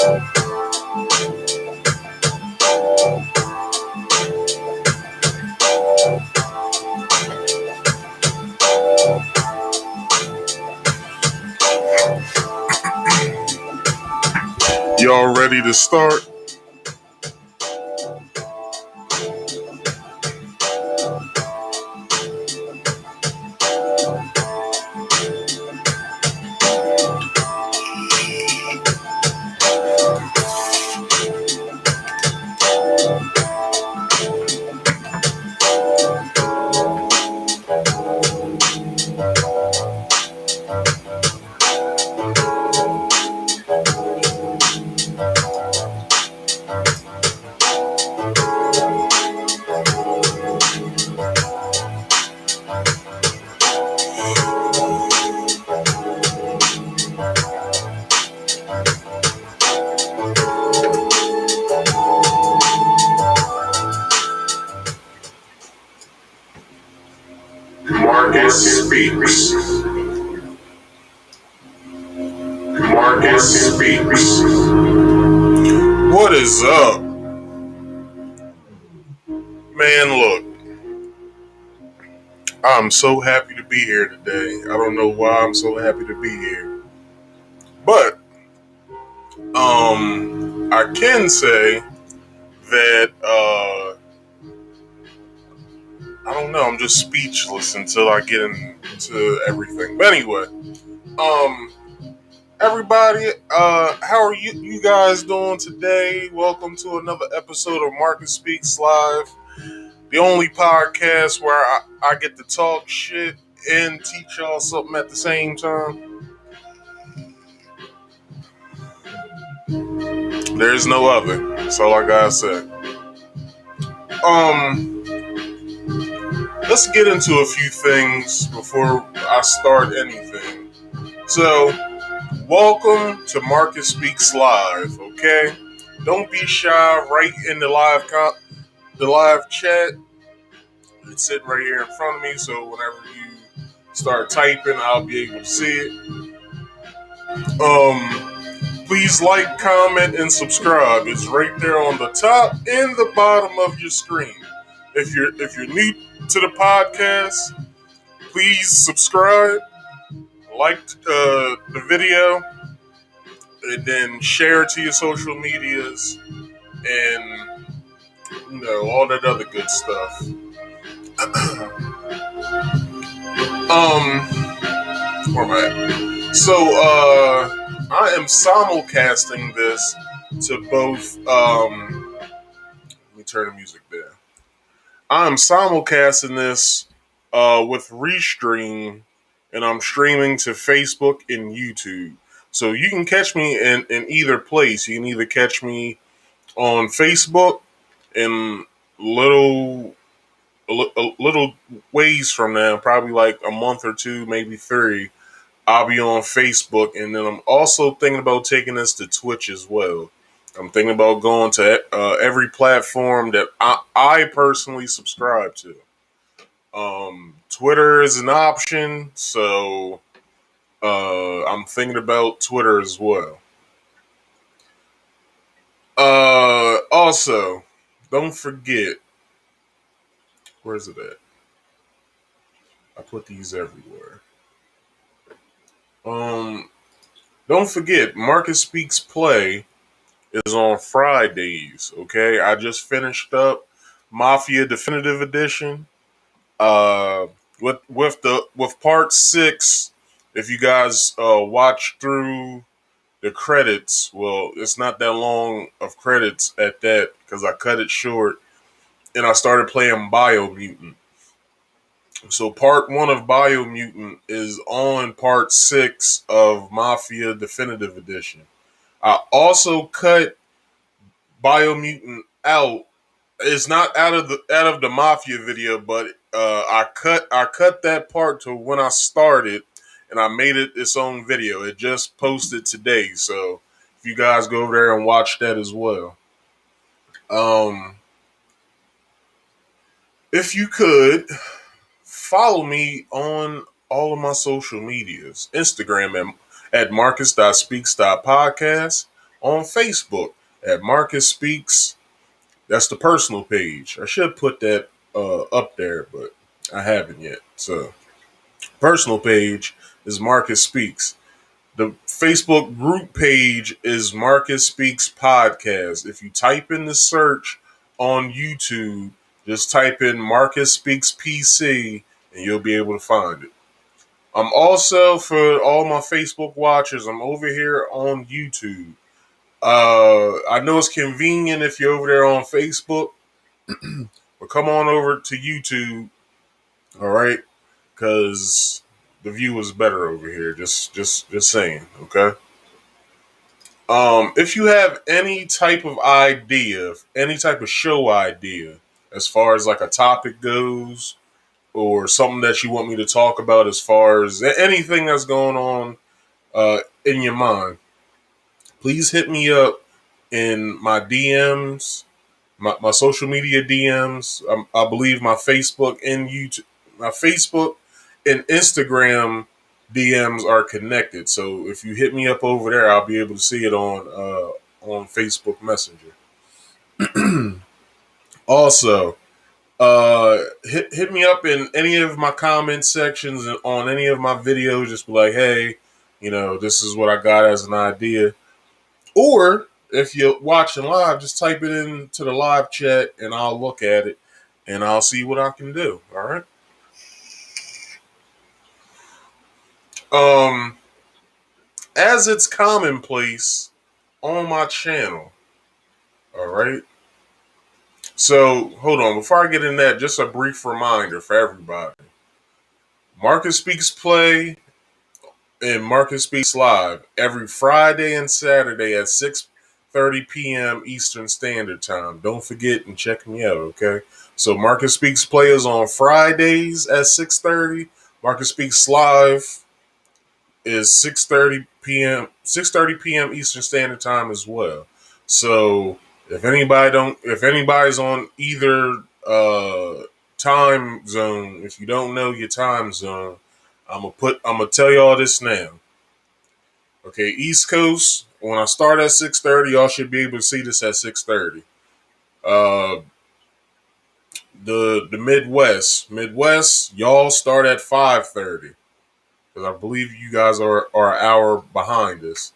Y'all ready to start? Marcus speaks. Marcus speaks. What is up? Man, look. I'm so happy to be here today. I don't know why I'm so happy to be here. But I can say that I don't know, I'm just speechless until I get into everything. But anyway, everybody, how are you guys doing today? Welcome to another episode of Marcus Speaks Live, the only podcast where I get to talk shit and teach y'all something at the same time. There's no other. That's all I gotta say. Let's get into a few things before I start anything. So, welcome to Marcus Speaks Live, okay? Don't be shy. Right in the live chat. It's sitting right here in front of me, so whenever you start typing, I'll be able to see it. Please like, comment, and subscribe. It's right there on the top and the bottom of your screen. If you're new to the podcast, please subscribe, like the video, and then share it to your social medias, and all that other good stuff. Where am I at? So I am simulcasting this to both. Let me turn the music down. I am simulcasting this with Restream, and I'm streaming to Facebook and YouTube. So you can catch me in either place. You can either catch me on Facebook in little ways from now, probably like a month or two, maybe 3. I'll be on Facebook, and then I'm also thinking about taking this to Twitch as well. I'm thinking about going to every platform that I personally subscribe to. Twitter is an option, so I'm thinking about Twitter as well. Also, don't forget, where's it at? I put these everywhere. Don't forget, Marcus Speaks Play is on Fridays. Okay, I just finished up Mafia Definitive Edition. With part 6. If you guys watch through the credits, well, it's not that long of credits at that because I cut it short and I started playing Biomutant. So part 1 of Biomutant is on part 6 of Mafia Definitive Edition. I also cut Biomutant out. It's not out of the Mafia video, but I cut that part to when I started, and I made it its own video. It just posted today, so if you guys go over there and watch that as well. If you could follow me on all of my social medias. Instagram at marcus.speaks.podcast. on Facebook at Marcus Speaks. That's the personal page. I should put that up there, but I haven't yet. So, personal page is Marcus Speaks. The Facebook group page is Marcus Speaks Podcast. If you type in the search on YouTube, just type in Marcus Speaks PC and you'll be able to find it. I'm also, for all my Facebook watchers, I'm over here on YouTube. I know it's convenient if you're over there on Facebook, but come on over to YouTube, all right? Because the view is better over here. Just saying, okay? If you have any type of idea, any type of show idea, as far as like a topic goes, or something that you want me to talk about, as far as anything that's going on in your mind, please hit me up in my DMs, my social media DMs. I believe my Facebook and YouTube, my Facebook and Instagram DMs are connected. So if you hit me up over there, I'll be able to see it on Facebook Messenger. Also, hit me up in any of my comment sections on any of my videos. Just be like, hey, this is what I got as an idea. Or if you're watching live, just type it into the live chat and I'll look at it and I'll see what I can do. All right. As it's commonplace on my channel. All right. So hold on. Before I get in that, just a brief reminder for everybody. Marcus Speaks Play and Marcus Speaks Live every Friday and Saturday at 6:30 p.m. Eastern Standard Time. Don't forget and check me out, okay? So Marcus Speaks Play is on Fridays at 6:30. Marcus Speaks Live is 6:30 p.m. Eastern Standard Time as well. So if anybody's on either time zone, if you don't know your time zone, I'm gonna tell y'all this now. Okay, East Coast, when I start at 6:30, y'all should be able to see this at 6:30. Uh the Midwest, y'all start at 5:30. Because I believe you guys are an hour behind us.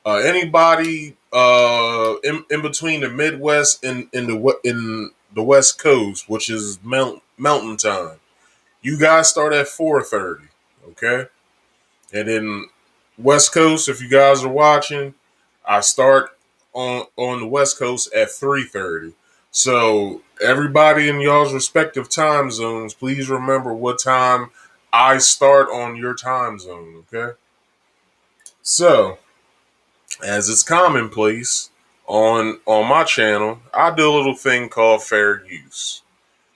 Anybody in between the Midwest and in the West Coast, which is mountain time, you guys start at 4:30. Okay, and then West Coast, if you guys are watching, I start on the West Coast at 3:30. So everybody in y'all's respective time zones, please remember what time I start on your time zone. Okay, so as it's commonplace on my channel, I do a little thing called fair use.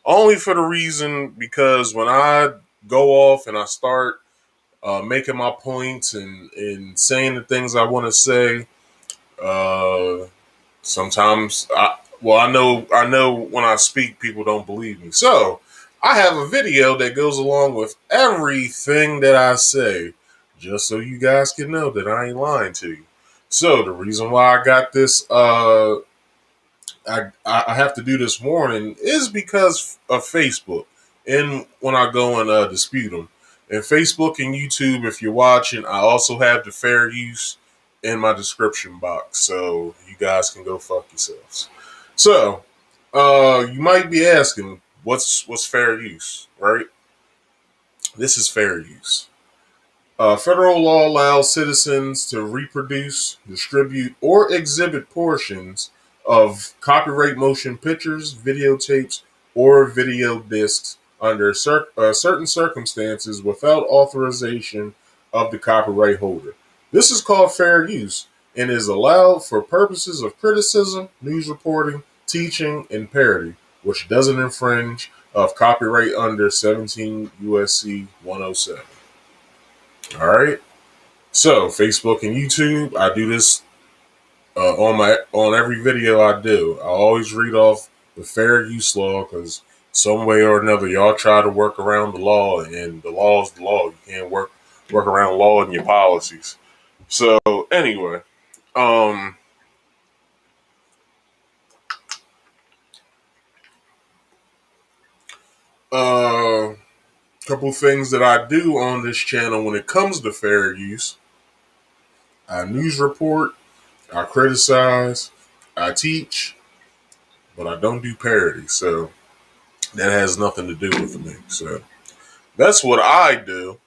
Only for the reason because when I go off and I start making my points and saying the things I want to say, uh, sometimes I know when I speak, people don't believe me. So I have a video that goes along with everything that I say, just so you guys can know that I ain't lying to you. So the reason why I got this, I have to do this warning is because of Facebook, and when I go and dispute them, and Facebook and YouTube, if you're watching, I also have the fair use in my description box, so you guys can go fuck yourselves. So, you might be asking, what's fair use, right? This is fair use. Federal law allows citizens to reproduce, distribute, or exhibit portions of copyright motion pictures, videotapes, or video discs under certain circumstances without authorization of the copyright holder. This is called fair use and is allowed for purposes of criticism, news reporting, teaching, and parody, which doesn't infringe of copyright under 17 USC 107. All right. So Facebook and YouTube, I do this on every video I do. I always read off the fair use law because some way or another y'all try to work around the law, and the law is the law. You can't work around law and your policies. So anyway, um, couple things that I do on this channel when it comes to fair use. I news report, I criticize, I teach, but I don't do parody. So that has nothing to do with me. So that's what I do.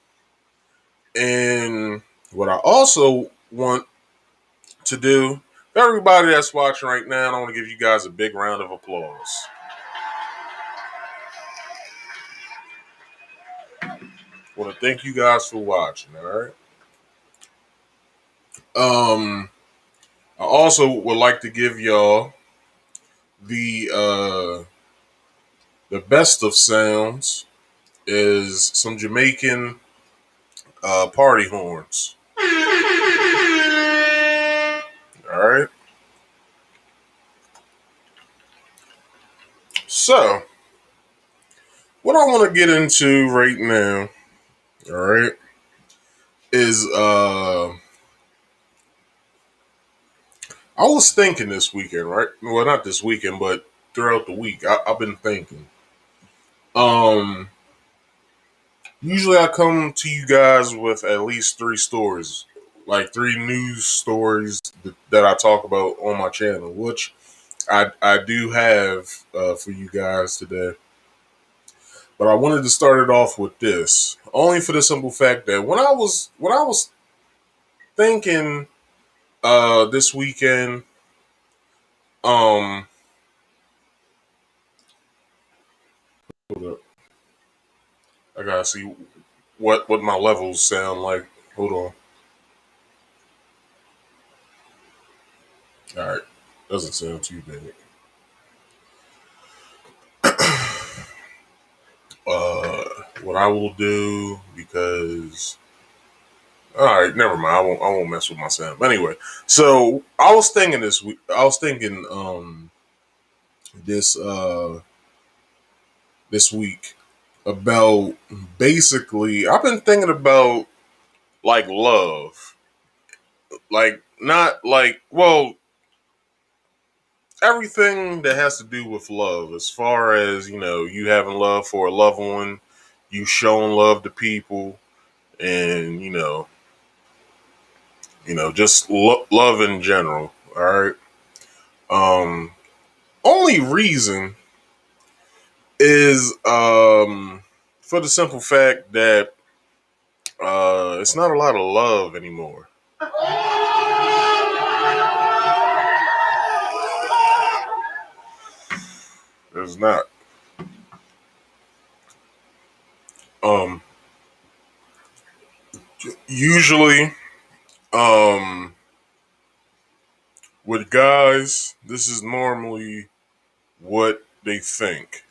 And what I also want to do, for everybody that's watching right now, I want to give you guys a big round of applause. I want to thank you guys for watching, all right? I also would like to give y'all the best of sounds is some Jamaican party horns. All right. So, what I want to get into right now, all right, is I was thinking this weekend, right? Well, not this weekend, but throughout the week, I've been thinking. Um, Usually I come to you guys with at least three stories, like three news stories that I talk about on my channel, which I do have for you guys today. But I wanted to start it off with this, only for the simple fact that when I was thinking this weekend, um, hold up, I gotta see what my levels sound like. Hold on. All right, doesn't sound too bad. Uh, what I will do, because all right, never mind. I won't mess with my sound. But anyway, so I was thinking this week. I was thinking this this week about, basically, I've been thinking about like love, like not like, well, everything that has to do with love, as far as, you having love for a loved one, you showing love to people, and just love in general. All right. Um, Only reason is for the simple fact that it's not a lot of love anymore. There's not. Um, Usually, um, with guys, this is normally what they think.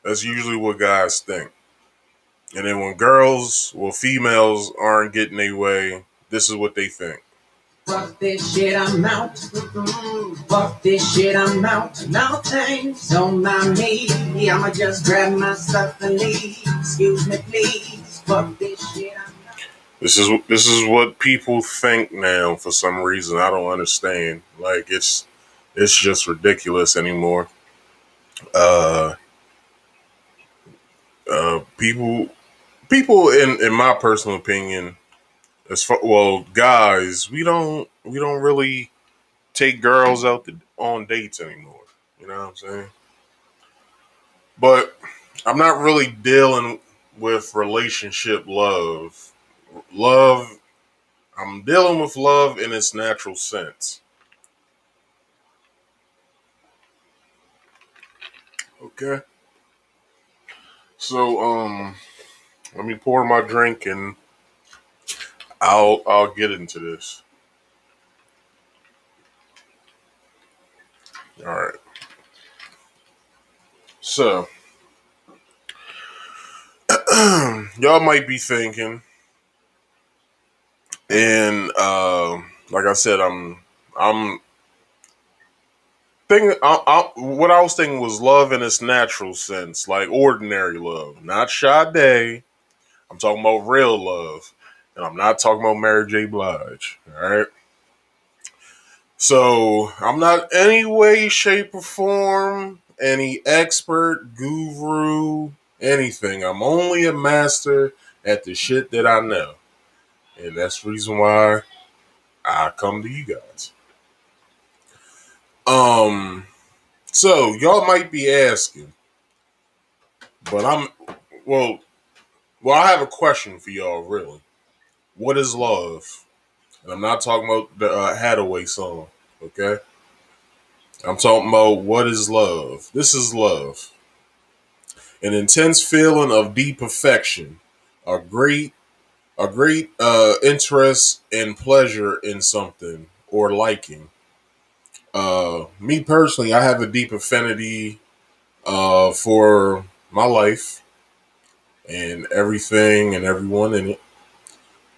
That's usually what guys think. And then when girls, well, females aren't getting their way, this is what they think. Fuck this shit, I'm out. Fuck this shit, I'm out. No thanks, don't mind me. I'ma just grab my stuff and leave. Excuse me, please. Fuck this shit, I'm out. This is what people think now. For some reason, I don't understand. Like, it's just ridiculous anymore. Uh, people in my personal opinion, as far, well, guys, we don't really take girls out on dates anymore. You know what I'm saying? But I'm not really dealing with relationship love. Love, I'm dealing with love in its natural sense. Okay. So let me pour my drink and I'll get into this. All right. So y'all might be thinking, and like I said, I'm thinking. What I was thinking was love in its natural sense, like ordinary love, not Sade. I'm talking about real love, and I'm not talking about Mary J. Blige. All right. So I'm not any way, shape, or form any expert, guru, anything. I'm only a master at the shit that I know. And that's the reason why I come to you guys. Um, so y'all might be asking, but well, I have a question for y'all. Really, what is love? And I'm not talking about the Hathaway song. Okay, I'm talking about what is love. This is love, an intense feeling of deep affection, a great, interest and pleasure in something or liking. Me personally, I have a deep affinity for my life and everything and everyone in it.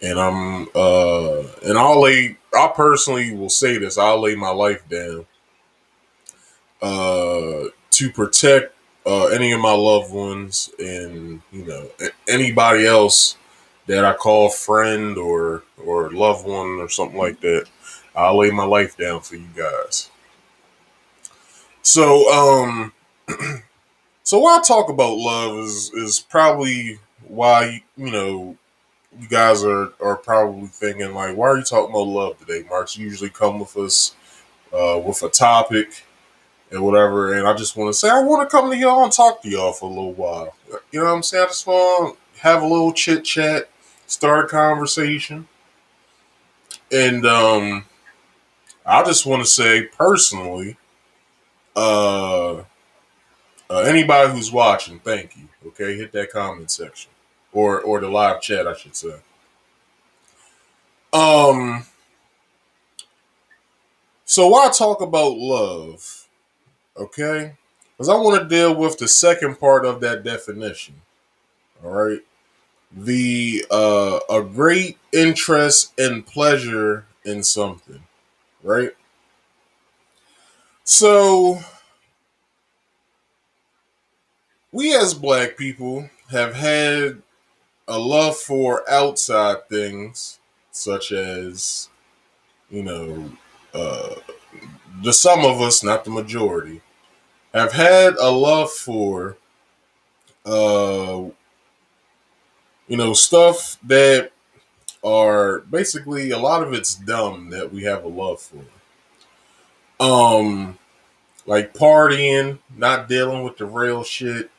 And I personally will say this, I'll lay my life down to protect any of my loved ones and, anybody else that I call friend or loved one or something like that. I'll lay my life down for you guys. So, so why I talk about love is probably why you guys are probably thinking like, why are you talking about love today, Mark? You usually come with us with a topic and whatever, and I just want to say I want to come to y'all and talk to y'all for a little while. You know what I'm saying? I just want to have a little chit chat, start a conversation, and I just want to say personally, uh, anybody who's watching, thank you. Okay, hit that comment section or the live chat, I should say. Um, so why talk about love? Okay, because I want to deal with the second part of that definition. All right, the a great interest and pleasure in something. Right. So we as black people have had a love for outside things, such as you know, uh, the some of us, not the majority, have had a love for uh, stuff that are basically a lot of it's dumb that we have a love for. Um, like partying, not dealing with the real shit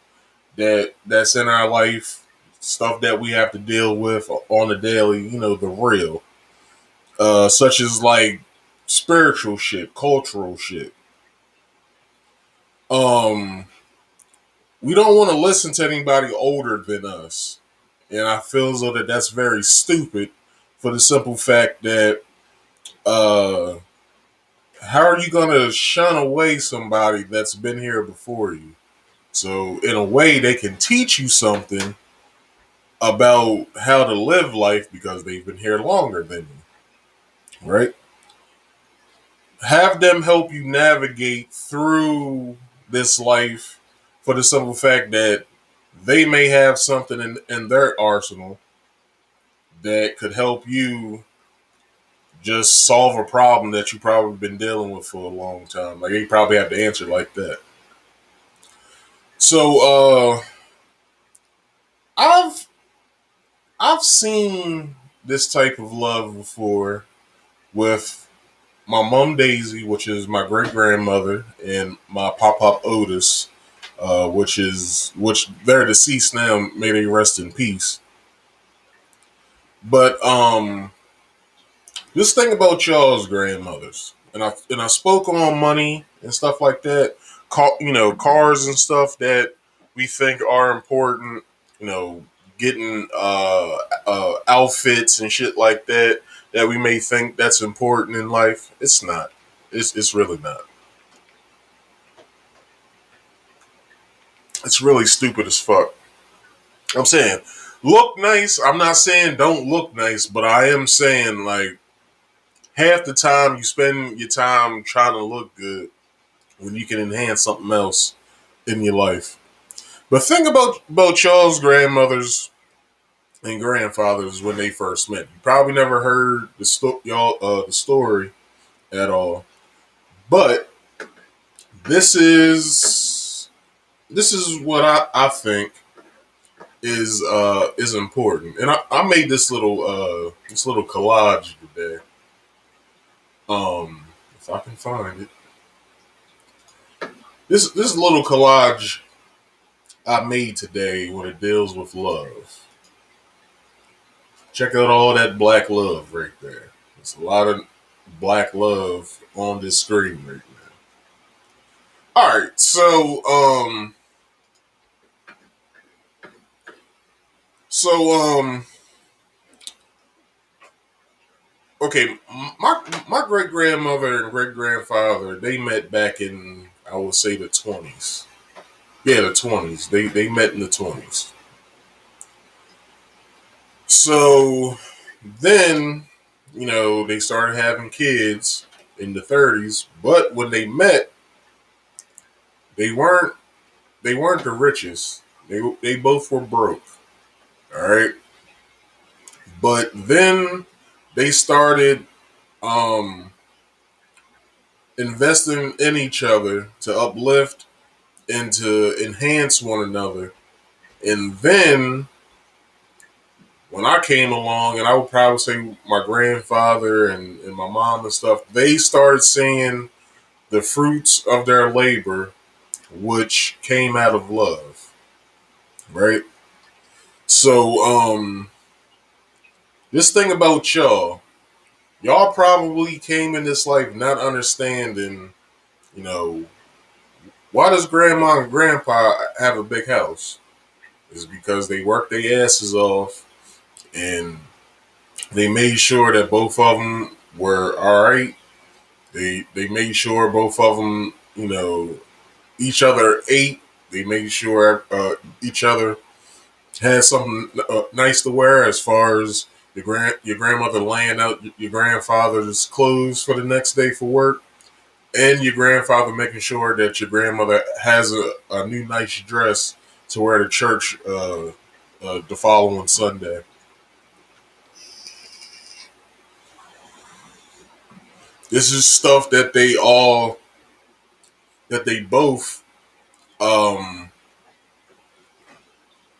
that's in our life, stuff that we have to deal with on a daily, the real. Such as like spiritual shit, cultural shit. Um, we don't want to listen to anybody older than us. And I feel as though that's very stupid for the simple fact that uh, how are you going to shun away somebody that's been here before you? So, in a way, they can teach you something about how to live life because they've been here longer than you, right? Have them help you navigate through this life for the simple fact that they may have something in their arsenal that could help you just solve a problem that you probably been dealing with for a long time. Like you probably have the answer like that. So I've seen this type of love before with my mom Daisy, which is my great grandmother, and my pop Otis, which they're deceased now. May they rest in peace. But this thing about y'all's grandmothers, and I spoke on money and stuff like that. Cars and stuff that we think are important. Getting outfits and shit like that we may think that's important in life. It's not. It's really not. It's really stupid as fuck. I'm saying look nice. I'm not saying don't look nice, but I am saying like half the time you spend your time trying to look good when you can enhance something else in your life. But think about y'all's grandmothers and grandfathers when they first met. You probably never heard the story at all. But this is this is what I think is important, and I made this little collage today. If I can find it, this little collage I made today when it deals with love. Check out all that black love right there. There's a lot of black love on this screen right now. All right, so okay, my great grandmother and great grandfather, they met back in, I would say, the 20s. Yeah, the 20s. They met in the 20s. So then, they started having kids in the 30s. But when they met, they weren't they weren't the richest. They both were broke. All right, but then they started um, investing in each other to uplift and to enhance one another. And then when I came along, and I would probably say my grandfather and my mom and stuff, they started seeing the fruits of their labor, which came out of love, right? So, this thing about y'all probably came in this life not understanding, you know, why does grandma and grandpa have a big house? It's because they worked their asses off and they made sure that both of them were all right. They made sure both of them, each other ate. They made sure each other had something nice to wear, as far as your grandmother laying out your grandfather's clothes for the next day for work, and your grandfather making sure that your grandmother has a new nice dress to wear to church the following Sunday. This is stuff that they both um,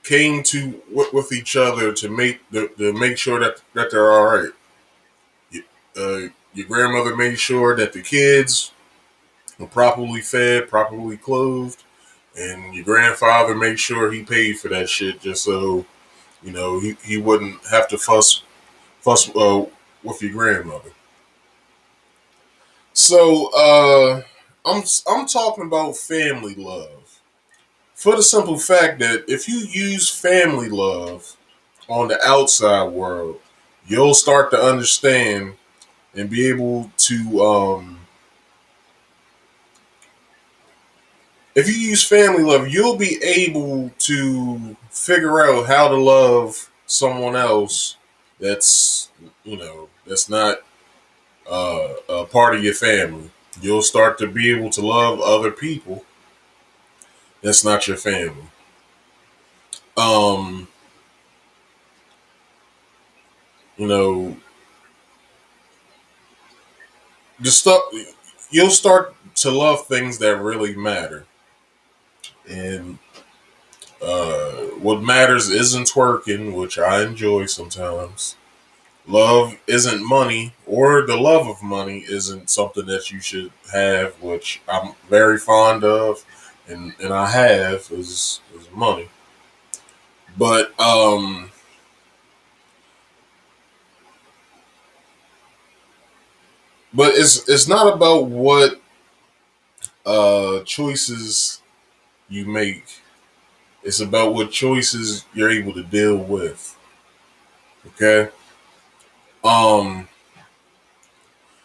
came to with each other to make sure that they're all right. Your grandmother made sure that the kids were properly fed, properly clothed, and your grandfather made sure he paid for that shit just so he wouldn't have to fuss with your grandmother. So I'm talking about family love, for the simple fact that if you use family love on the outside world, you'll start to understand and be able to if you use family love, you'll be able to figure out how to love someone else that's that's not a part of your family. You'll start to be able to love other people that's not your family. Um, you know, the stuff you'll start to love things that really matter, and what matters isn't twerking, which I enjoy sometimes. Love isn't money, or the love of money isn't something that you should have, which I'm very fond of, and I have is money. But it's not about what choices you make. It's about what choices you're able to deal with. Okay. Um,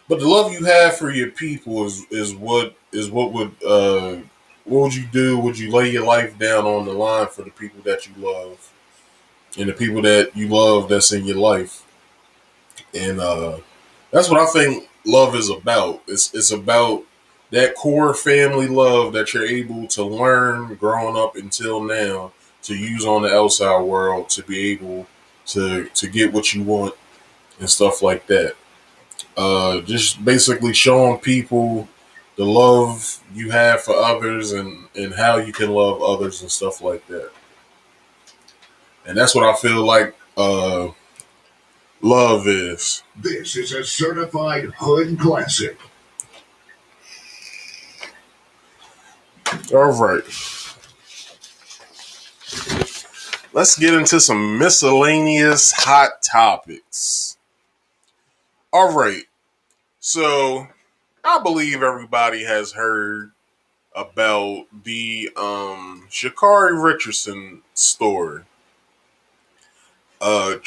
but the love you have for your people is what would you do? Would you lay your life down on the line for the people that you love and the people that you love that's in your life? And that's what I think love is about. It's about that core family love that you're able to learn growing up until now to use on the outside world to be able to get what you want and stuff like that. Just basically showing people the love you have for others and how you can love others and stuff like that. And that's what I feel like love is. This is a certified hood classic. All right. Let's get into some miscellaneous hot topics. All right. So I believe everybody has heard about the Sha'carri Richardson story. The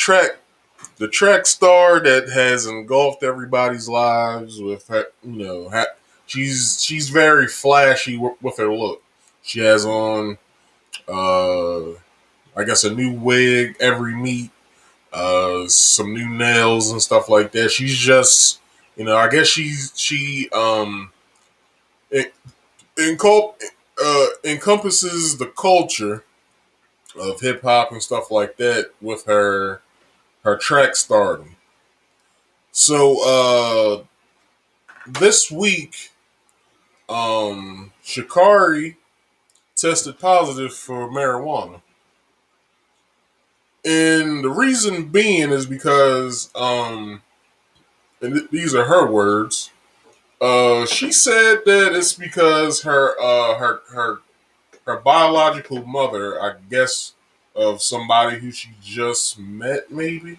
track star that has engulfed everybody's lives with her, she's very flashy with her look. She has on, I guess, a new wig every meet, some new nails and stuff like that. She's just, I guess it, encompasses the culture of hip hop and stuff like that with her track stardom. So this week, Sha'carri tested positive for marijuana. And the reason being is because, these are her words. She said that it's because her biological mother, I guess, of somebody who she just met, maybe.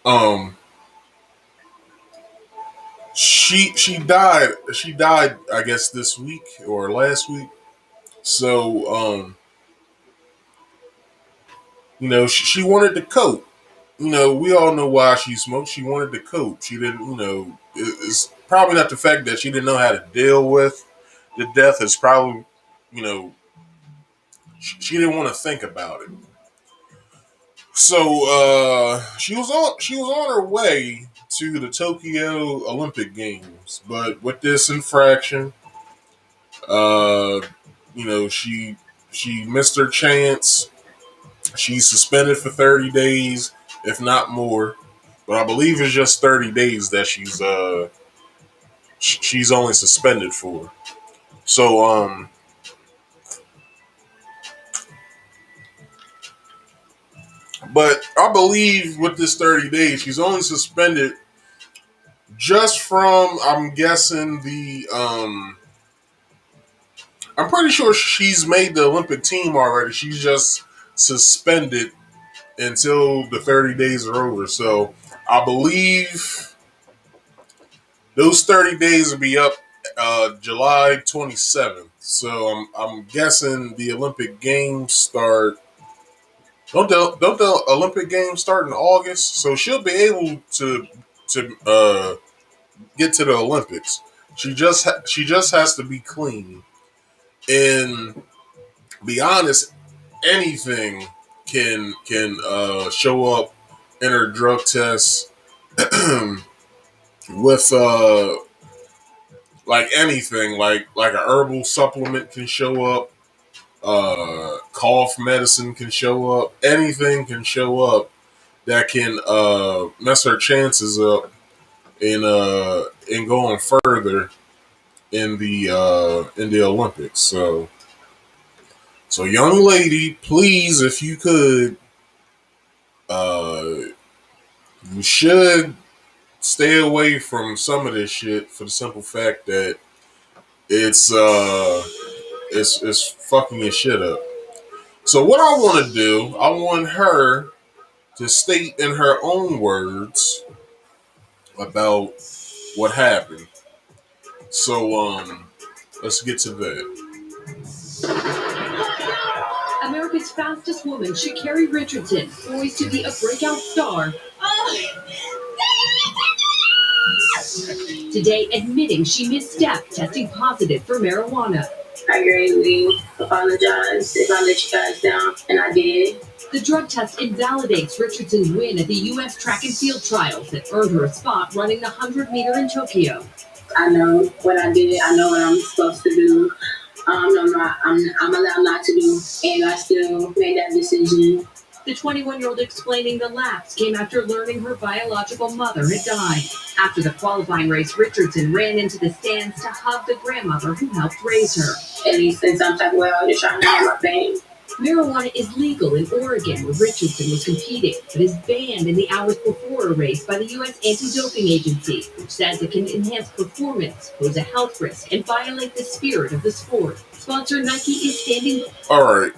Um, she died. She died, I guess, this week or last week. So, she wanted to cope. We all know why she smoked. She wanted to cope. She didn't, it's probably not the fact that she didn't know how to deal with the death. It's probably, you know, she didn't want to think about it. So she was on her way to the Tokyo Olympic Games, but with this infraction, uh, she missed her chance. She's suspended for 30 days, if not more. But I believe it's just 30 days that she's only suspended for. So but I believe with this 30 days, she's only suspended just from, I'm guessing, I'm pretty sure she's made the Olympic team already. She's just suspended until the 30 days are over. So I believe those 30 days will be up July 27th. So I'm guessing the Olympic Games start. Don't the Olympic Games start in August? So she'll be able to get to the Olympics. She just has to be clean. And be honest, anything can show up in her drug test with like anything, like a herbal supplement can show up, cough medicine can show up, anything can show up that can mess her chances up in going further in the Olympics. So young lady, please, if you could, uh, you should stay away from some of this shit for the simple fact that it's fucking your shit up. So what I want to do, I want her to state in her own words about what happened. So let's get to that. America's fastest woman, Sha'carri Richardson, poised to be a breakout star. Today, admitting she misstepped, testing positive for marijuana. I greatly apologize if I let you guys down, and I did. The drug test invalidates Richardson's win at the U.S. track and field trials that earned her a spot running the 100-meter in Tokyo. I know what I did. I know what I'm supposed to do. I'm allowed not to do, and I still made that decision. The 21-year-old explaining the lapse came after learning her biological mother had died. After the qualifying race, Richardson ran into the stands to hug the grandmother who helped raise her. At least in some type of way, I was just trying to get my pain. Marijuana is legal in Oregon, where Richardson was competing, but is banned in the hours before a race by the U.S. Anti-Doping Agency, which says it can enhance performance, pose a health risk, and violate the spirit of the sport. Sponsor Nike is standing. All right.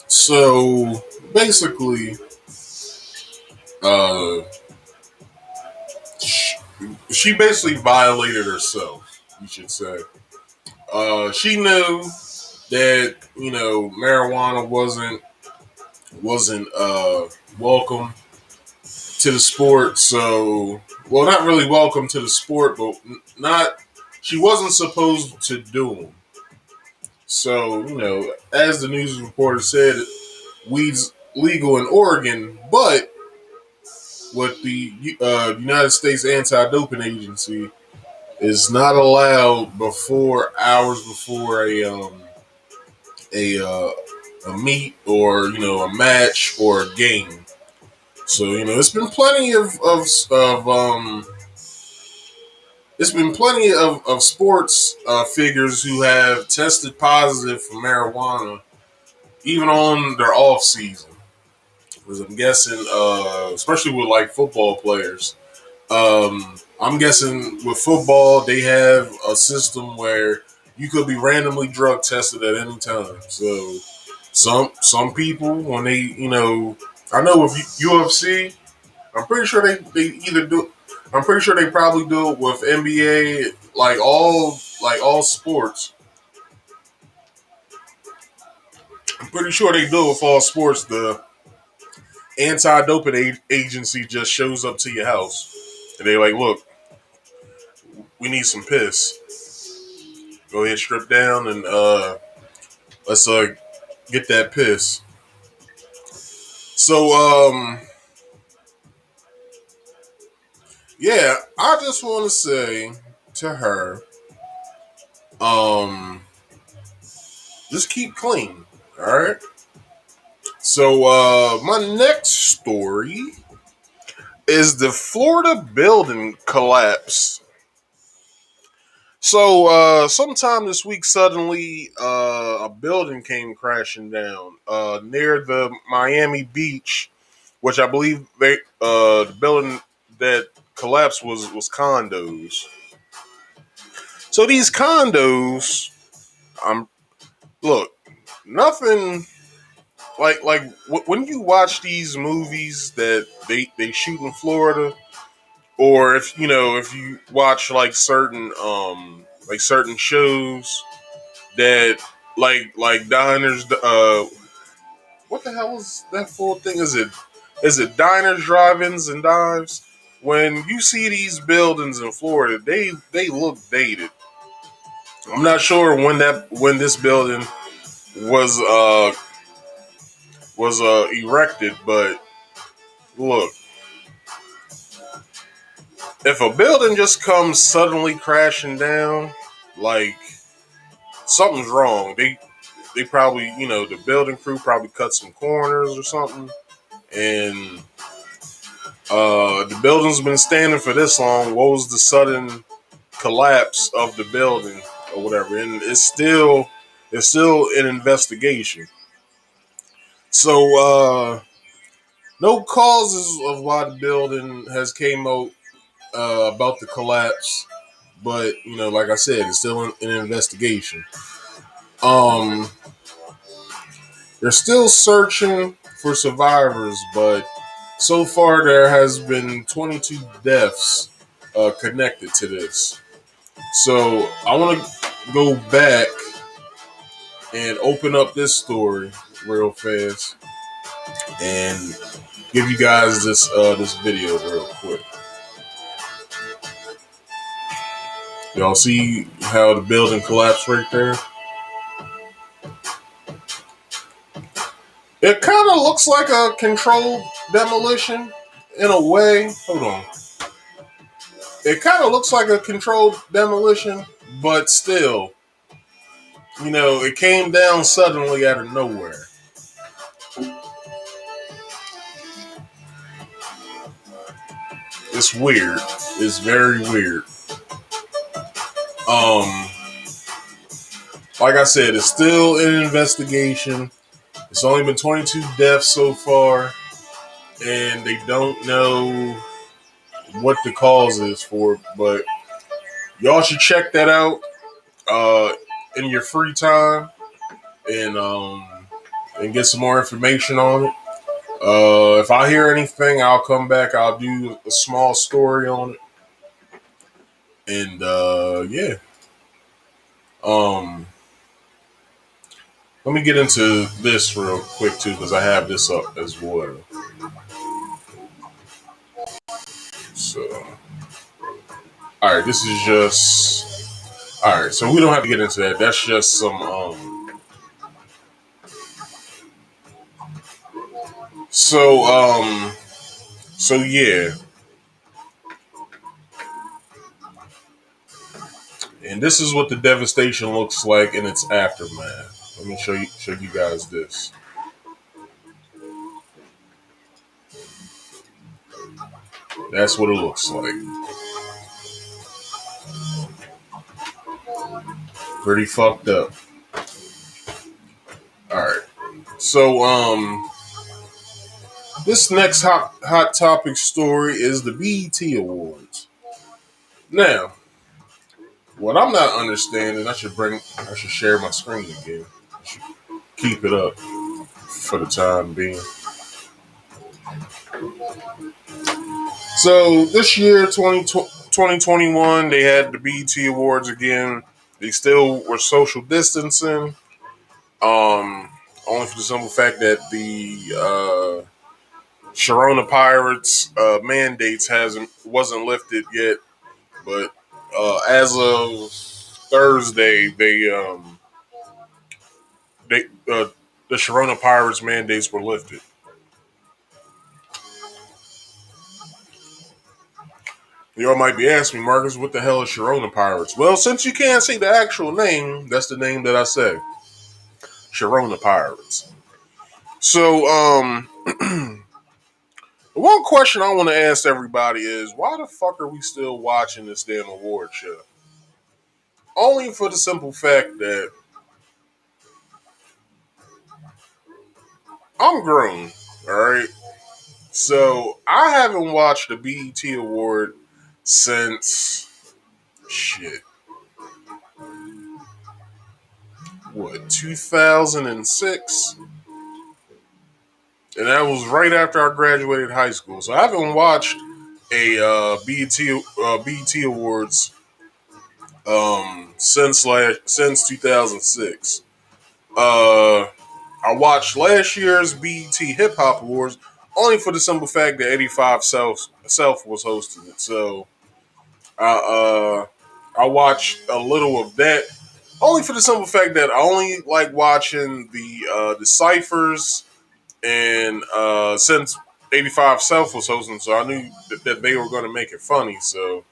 So basically, uh, she basically violated herself, you should say. She knew that marijuana wasn't welcome to the sport. So, well, not really welcome to the sport, but not. She wasn't supposed to do them. So, as the news reporter said, weed's legal in Oregon, but what the United States Anti-Doping Agency is not allowed before hours before a a meet or a match or a game. So it's been plenty of sports figures who have tested positive for marijuana even on their off season. Because I'm guessing, especially with like football players, I'm guessing with football they have a system where you could be randomly drug tested at any time. So some people when they I know with UFC, I'm pretty sure they either do. I'm pretty sure they probably do it with NBA, like all sports. I'm pretty sure they do it with all sports. The anti-doping agency just shows up to your house and they like, look, we need some piss. Go ahead, strip down, and let's get that piss. So yeah, I just want to say to her, um, just keep clean, all right. So my next story is the Florida building collapse. So sometime this week, suddenly a building came crashing down near the Miami beach, which I believe the building that collapsed was condos. So these condos, I'm look, nothing when you watch these movies that they shoot in Florida, or if you watch certain shows that like diners, what the hell is that full thing? Is it diners, drive-ins, and dives? When you see these buildings in Florida, they look dated. I'm not sure when this building was erected, but look, if a building just comes suddenly crashing down, like something's wrong. They probably, the building crew probably cut some corners or something, and the building's been standing for this long. What was the sudden collapse of the building or whatever? And it's still an investigation. So no causes of why the building has came out about the collapse, but like I said, it's still an investigation. Um, they're still searching for survivors, but so far there has been 22 deaths connected to this. So I want to go back and open up this story real fast and give you guys this video real quick. Y'all see how the building collapsed right there? It kind of looks like a controlled demolition in a way. Hold on. It kind of looks like a controlled demolition, but still, it came down suddenly out of nowhere. It's weird. It's very weird. Um, like I said, it's still an investigation. It's only been 22 deaths so far, and they don't know what the cause is for it. But y'all should check that out uh, in your free time and get some more information on it. If I hear anything, I'll come back. I'll do a small story on it, and yeah. Um, Let me get into this real quick too, because I have this up as well. So, all right, this is just all right. So we don't have to get into that. That's just some. So So yeah, and this is what the devastation looks like in its aftermath. Let me show you guys this. That's what it looks like. Pretty fucked up. All right. So this next hot topic story is the BET Awards. Now, what I'm not understanding, I should share my screen again. I should keep it up for the time being. So this year, 2021, they had the BET Awards again. They still were social distancing. Only for the simple fact that the Sharona Pirates mandates wasn't lifted yet, but as of Thursday, they the Sharona Pirates mandates were lifted. Y'all might be asking me, Marcus, what the hell is Sharona Pirates? Well, since you can't see the actual name, that's the name that I say. Sharona Pirates. So, one question I want to ask everybody is, why the fuck are we still watching this damn award show? Only for the simple fact that I'm grown, alright? So, I haven't watched the BET Award since, shit, what, 2006? And that was right after I graduated high school. So I haven't watched a BET Awards since 2006. Uh, I watched last year's BET Hip Hop Awards only for the simple fact that 85 Self was hosting it. So I watched a little of that only for the simple fact that I only like watching the ciphers. And since 85 South was hosting, so I knew that they were going to make it funny. So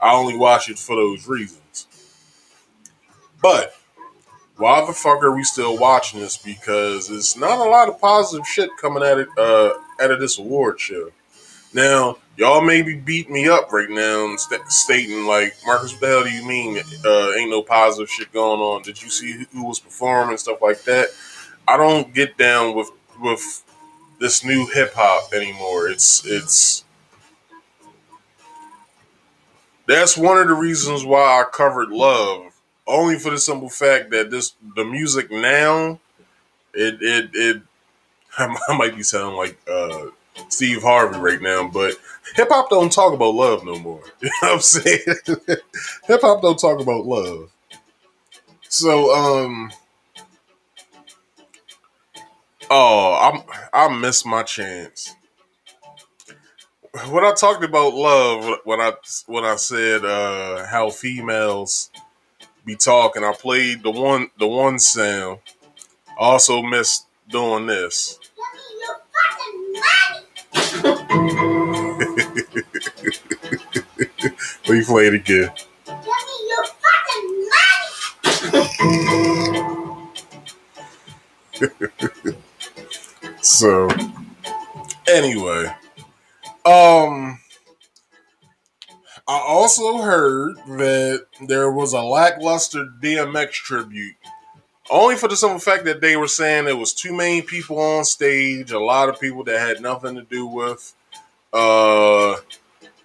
I only watch it for those reasons. But why the fuck are we still watching this? Because it's not a lot of positive shit coming out of this award show. Now, y'all may be beating me up right now and stating like, Marcus, what the hell do you mean ain't no positive shit going on? Did you see who was performing, stuff like that? I don't get down with this new hip hop anymore. It's That's one of the reasons why I covered Love. Only for the simple fact that the music now it I might be sounding like Steve Harvey right now, but hip hop don't talk about love no more. You know what I'm saying? Hip hop don't talk about love. So I missed my chance. When I talked about love, when I said how females be talking, I played the one sound. I also missed doing this. Let me play it again. So anyway, um, I also heard that there was a lackluster DMX tribute. Only for the simple fact that they were saying there was too many people on stage, a lot of people that had nothing to do with uh,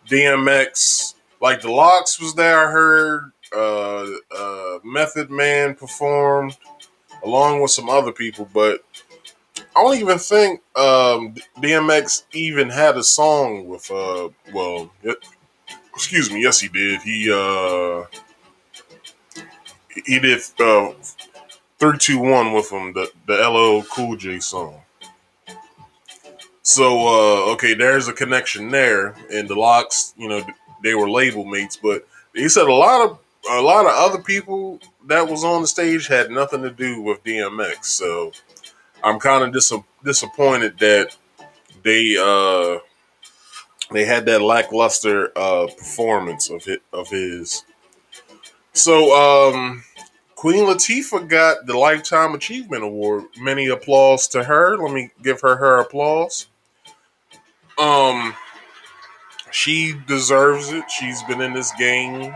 DMX. Like the Locks was there, I heard. Method Man performed along with some other people, but I don't even think DMX even had a song with excuse me, yes he did. He did 3-2-1 with him, the LL Cool J song. So okay, there's a connection there, and the Locks, they were label mates, but he said a lot of other people that was on the stage had nothing to do with DMX. So I'm kind of disappointed that they uh they had that lackluster performance of his. So Queen Latifah got the Lifetime Achievement Award. Many applause to her. Let me give her applause. Um, she deserves it. She's been in this game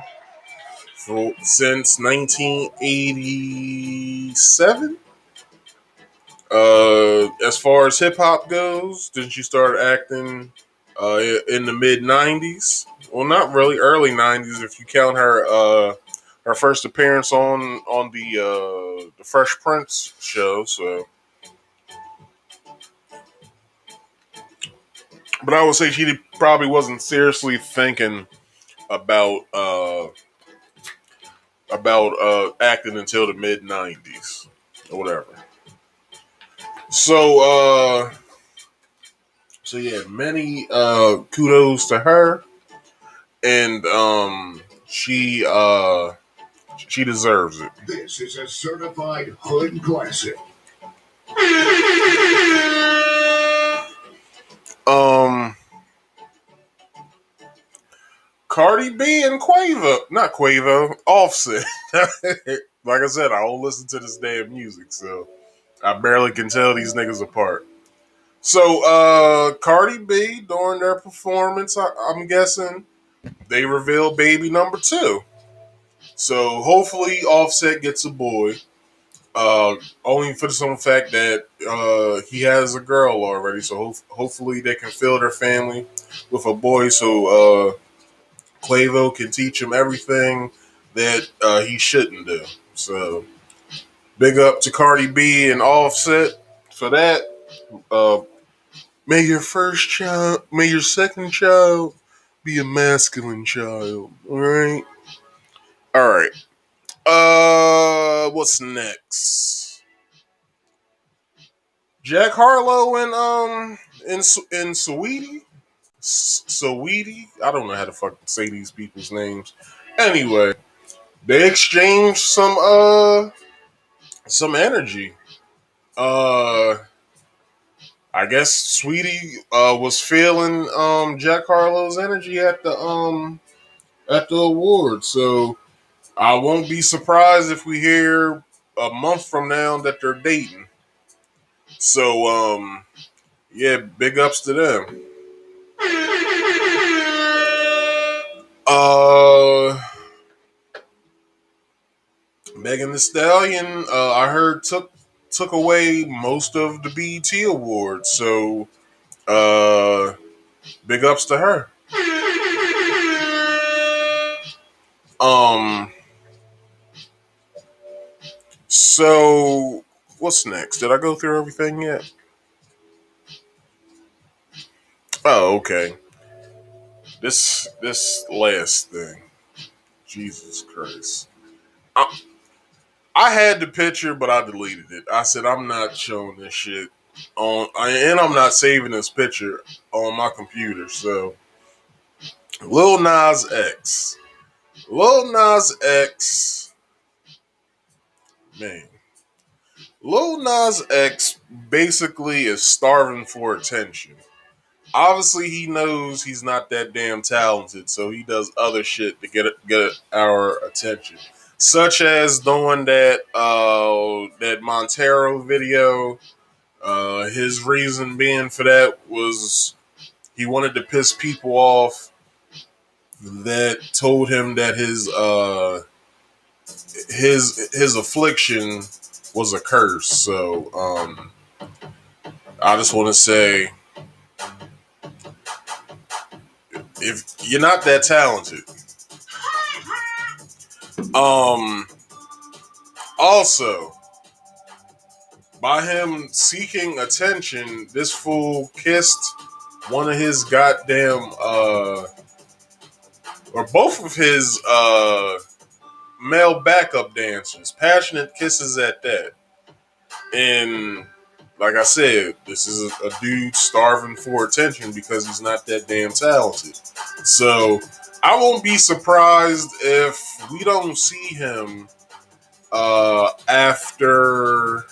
since 1987. As far as hip hop goes, did you start acting in the mid '90s? Well, not really, early '90s if you count her first appearance on the Fresh Prince show. So, but I would say she probably wasn't seriously thinking about acting until the mid '90s or whatever. So so yeah, many kudos to her, and she deserves it. This is a certified hood classic. Um, Cardi B and Quavo, not Quavo, Offset. Like I said, I don't listen to this damn music, so I barely can tell these niggas apart. So, Cardi B during their performance, I'm guessing they revealed baby number two. So hopefully Offset gets a boy. Only for the simple fact that he has a girl already. So hopefully they can fill their family with a boy. So Quavo can teach him everything that he shouldn't do. So big up to Cardi B and Offset for that. Uh, may your second child be a masculine child. All right. All right. What's next? Jack Harlow and Sweetie. Sweetie. I don't know how to fucking say these people's names. Anyway, they exchanged some energy. Uh, I guess Sweetie was feeling Jack Harlow's energy at the award. So I won't be surprised if we hear a month from now that they're dating. So yeah, big ups to them. Uh, Megan Thee Stallion, I heard took away most of the BET awards. So big ups to her. Um, so what's next? Did I go through everything yet? Oh, okay. This last thing. Jesus Christ. I had the picture, but I deleted it. I said I'm not showing this shit and I'm not saving this picture on my computer. So, Lil Nas X, Lil Nas X, man, Lil Nas X basically is starving for attention. Obviously, he knows he's not that damn talented, so he does other shit to get our attention, such as doing that Montero video. His reason being for that was he wanted to piss people off that told him that his affliction was a curse. So I just want to say, if you're not that talented, um, also by him seeking attention, this fool kissed one of his goddamn or both of his male backup dancers, passionate kisses at that. And like I said, this is a dude starving for attention because he's not that damn talented. So I won't be surprised if we don't see him after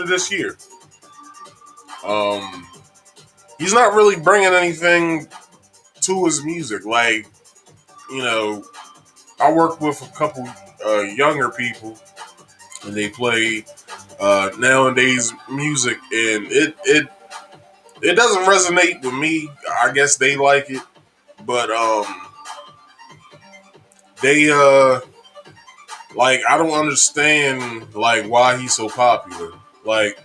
this year. Um, he's not really bringing anything to his music. Like, you know, I work with a couple younger people, and they play nowadays music, and it doesn't resonate with me. I guess they like it, but they like, I don't understand like why he's so popular. Like,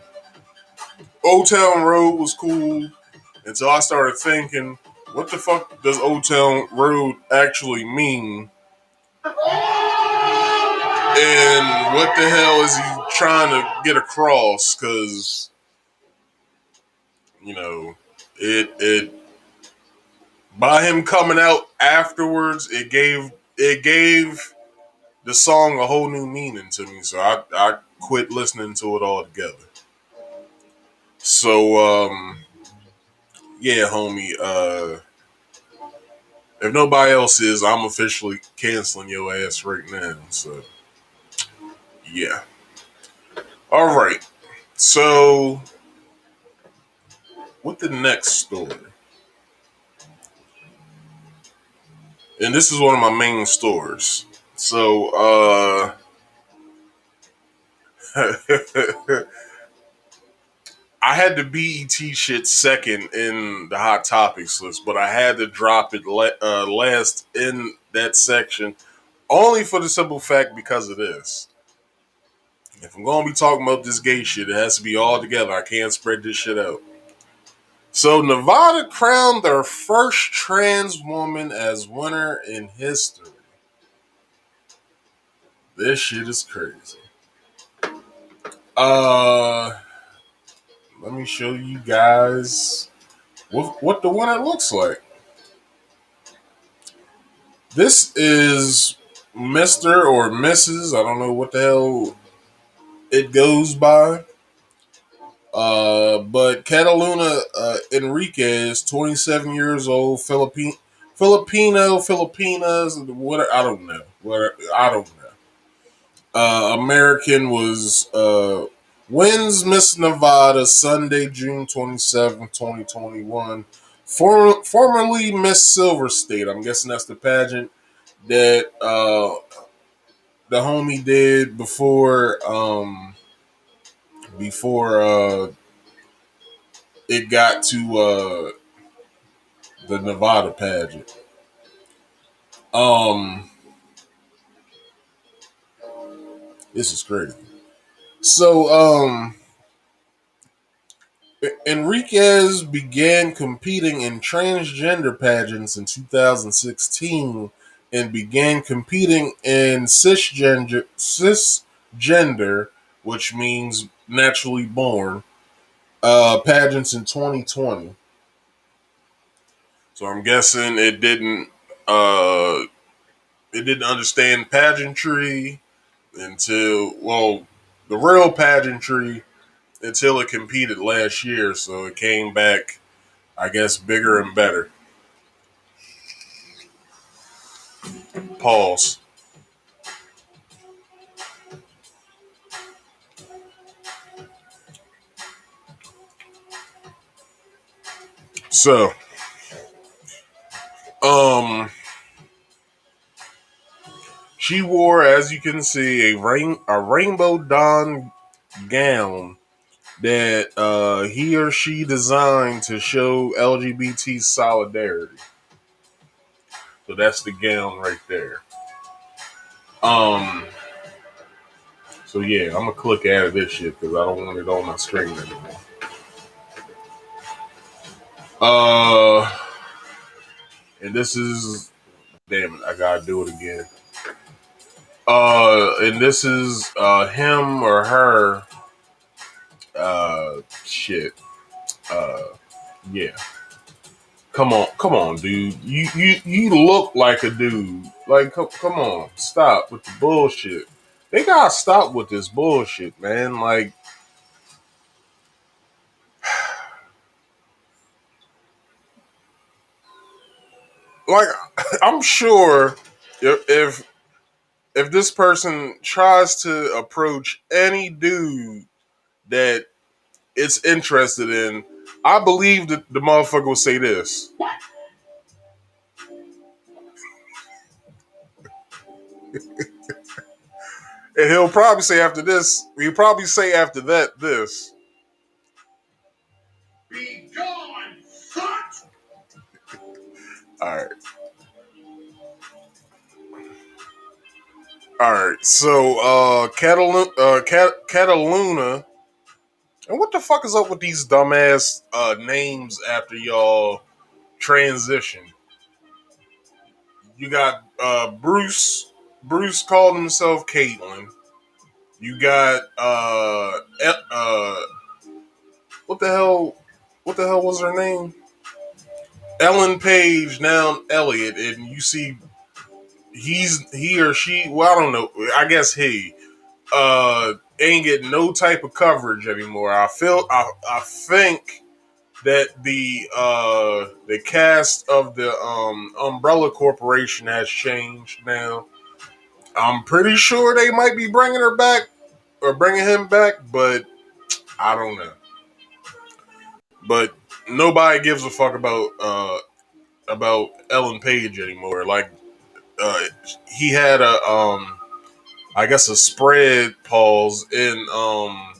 Old Town Road was cool until I started thinking, what the fuck does Old Town Road actually mean? And what the hell is he trying to get across? Because, you know, it by him coming out afterwards, it gave the song a whole new meaning to me. So I quit listening to it altogether. So yeah, homie. If nobody else is, I'm officially canceling your ass right now. So yeah. All right. So with the next story, and this is one of my main stores. So I had the BET shit second in the hot topics list, but I had to drop it last in that section only for the simple fact because of this. If I'm gonna be talking about this gay shit, it has to be all together. I can't spread this shit out. So Nevada crowned their first trans woman as winner in history. This shit is crazy. Uh, Let me show you guys what the winner looks like. This is Mr. or Mrs. I don't know what the hell it goes by. But Cataluna Enriquez, 27 years old, Filipinas, what I don't know. I don't know. American was wins Miss Nevada Sunday, June 27, 2021. Formerly Miss Silver State. I'm guessing that's the pageant that the homie did before it got to the Nevada pageant. Um, this is crazy. So, Enriquez began competing in transgender pageants in 2016 and began competing in cisgender, which means naturally born, pageants in 2020. So I'm guessing it didn't understand pageantry until, well, the real pageantry until it competed last year. So it came back, I guess, bigger and better. Pause. So, um, she wore, as you can see, a rainbow dawn gown that he or she designed to show LGBT solidarity. So that's the gown right there. Um. So yeah, I'm gonna click out of this shit because I don't want it on my screen anymore. Uh, and this is damn it, I gotta do it again. And this is him or her. Shit. Uh, yeah. Come on, dude. You look like a dude. Like, come on, stop with the bullshit. They gotta stop with this bullshit, man. Like I'm sure if this person tries to approach any dude that it's interested in, I believe that the motherfucker will say this. And he'll probably say after this, he'll probably say after that this. Be gone, fuck! Alright. Alright. So Cataluna. And what the fuck is up with these dumbass names after y'all transition? You got Bruce. Bruce called himself Caitlyn. You got what the hell? What the hell was her name? Ellen Page, now Elliot, and you see he or she. Well, I don't know. I guess he ain't getting no type of coverage anymore. I think that the cast of the Umbrella Corporation has changed now. I'm pretty sure they might be bringing her back or bringing him back, but I don't know. But nobody gives a fuck about Ellen Page anymore. Like uh, he had I guess a spread pause in a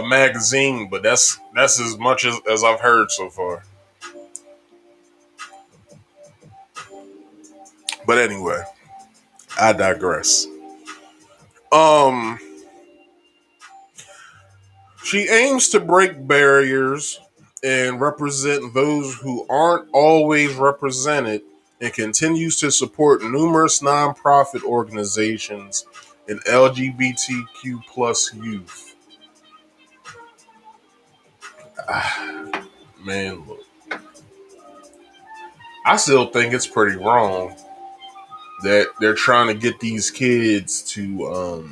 magazine, but that's as much as I've heard so far. But anyway, I digress. Um, she aims to break barriers and represent those who aren't always represented and continues to support numerous nonprofit organizations and LGBTQ plus youth. Man, look, I still think it's pretty wrong that they're trying to get these kids to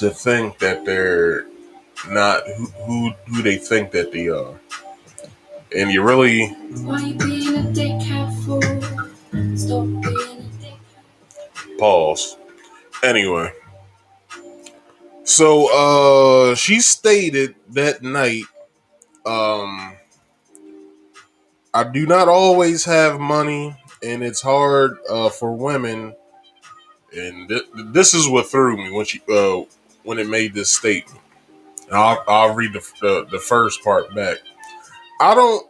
think that they're not who they think that they are. And you really why you being a dickhead for? Stop being a dickhead. Pause. Anyway, so she stated that night, um, I do not always have money, and it's hard for women. And this is what threw me when it made this statement. And I'll read the first part back. I don't.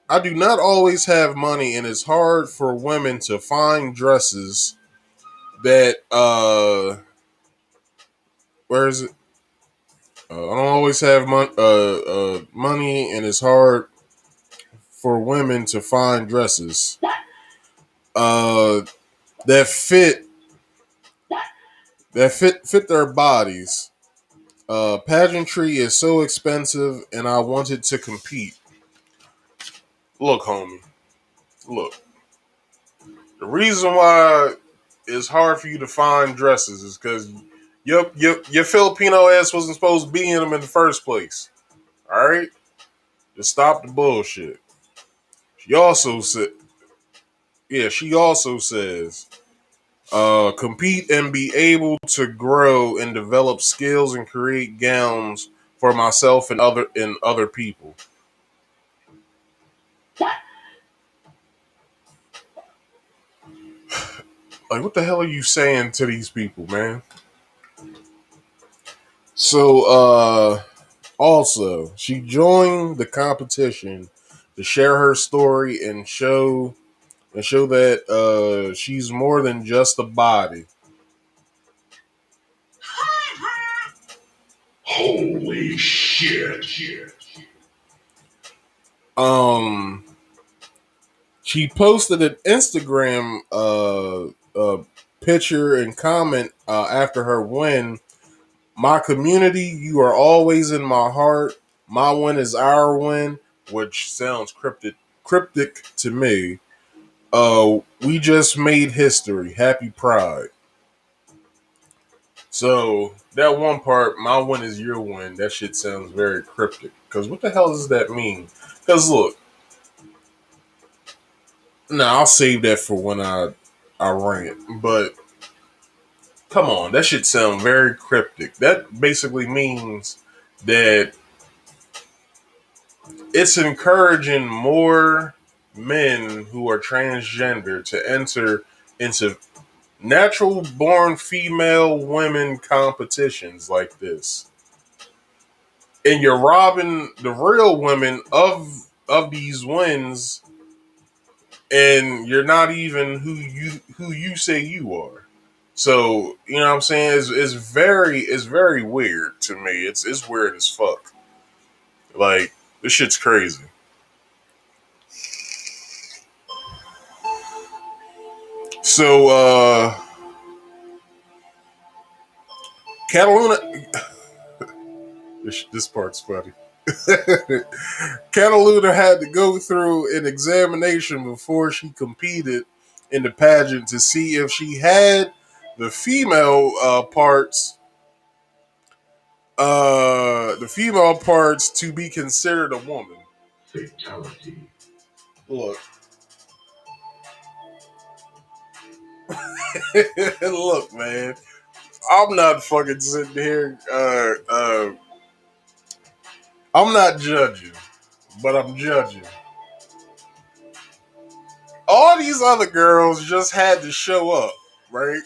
I do not always have money, and it's hard for women to find dresses that where is it? I don't always have money, and it's hard for women to find dresses uh, that fit their bodies. Pageantry is so expensive, and I wanted to compete. Look, homie, look. The reason why it's hard for you to find dresses is because your Filipino ass wasn't supposed to be in them in the first place. All right, just stop the bullshit. She also said, yeah, she also says, compete and be able to grow and develop skills and create gowns for myself and other people. Like, what the hell are you saying to these people, man? So also she joined the competition to share her story and show that she's more than just a body. Holy shit. Um, she posted an Instagram picture and comment after her win. My community, you are always in my heart. My win is our win, which sounds cryptic to me. We just made history. Happy Pride. So that one part, my win is your win. That shit sounds very cryptic. Because what the hell does that mean? Because look, now I'll save that for when I rant. But come on, that shit sound very cryptic. That basically means that it's encouraging more men who are transgender to enter into natural born female women competitions like this. And you're robbing the real women of these wins, and you're not even who you say you are. So you know what I'm saying? It's very weird to me. It's weird as fuck. Like this shit's crazy. So Cataluna, this part's funny. Cataluna had to go through an examination before she competed in the pageant to see if she had the female parts to be considered a woman. Fatality. Look, look, man. I'm not fucking sitting here. I'm not judging, but I'm judging. All these other girls just had to show up, right?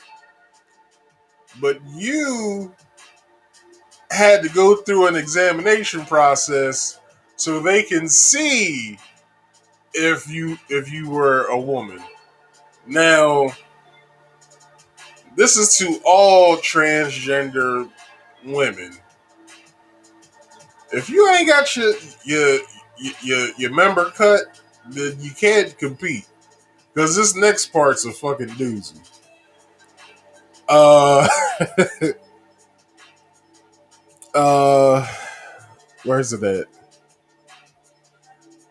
But you had to go through an examination process so they can see if you were a woman. Now, this is to all transgender women. If you ain't got your member cut, then you can't compete. Because this next part's a fucking doozy. Uh, uh, where's it at?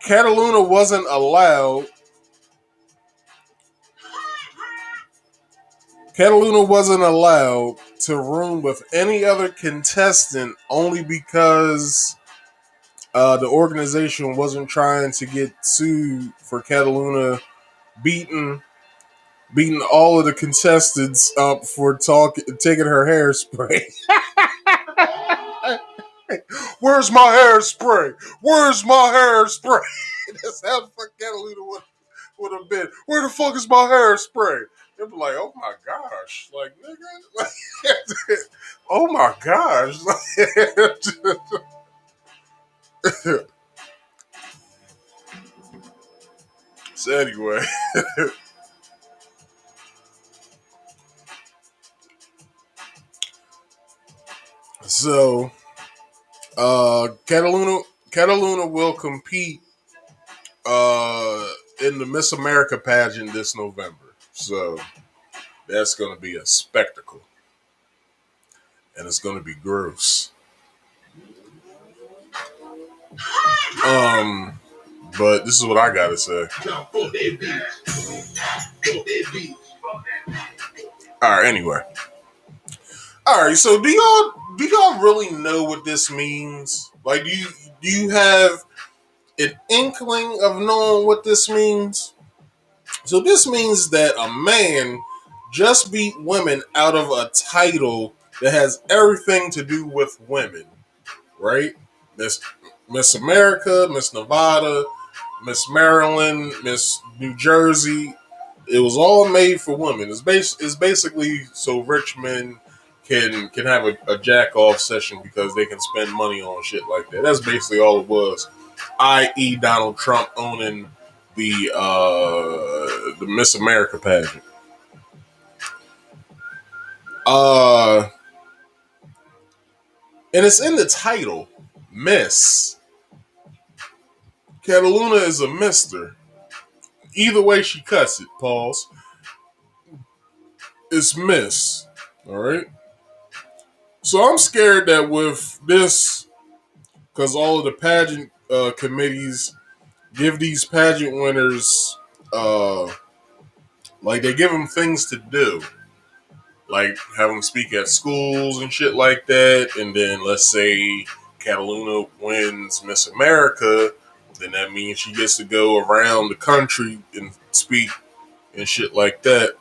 Cataluna wasn't allowed. Cataluna wasn't allowed to room with any other contestant only because the organization wasn't trying to get sued for Cataluna beating all of the contestants up for taking her hairspray. Where's my hairspray? Where's my hairspray? That's how the fuck Catalina would have been. Where the fuck is my hairspray? They'd be like, oh my gosh, like nigga, like, oh my gosh. So anyway, so Cataluna will compete in the Miss America pageant this November. So that's going to be a spectacle, and it's going to be gross. But this is what I gotta say. All right. Anyway. All right. So do y'all really know what this means? Like, do you have an inkling of knowing what this means? So this means that a man just beat women out of a title that has everything to do with women, right? Miss America, Miss Nevada, Miss Maryland, Miss New Jersey. It was all made for women. It's basically so rich men can have a jack off session because they can spend money on shit like that. That's basically all it was. I.e., Donald Trump owning the Miss America pageant. And it's in the title, Miss. Cataluna is a mister. Either way she cuts it, pause. It's Miss. Alright? So I'm scared that with this, because all of the pageant committees give these pageant winners, like they give them things to do. Like have them speak at schools and shit like that. And then let's say Cataluna wins Miss America, then that means she gets to go around the country and speak and shit like that.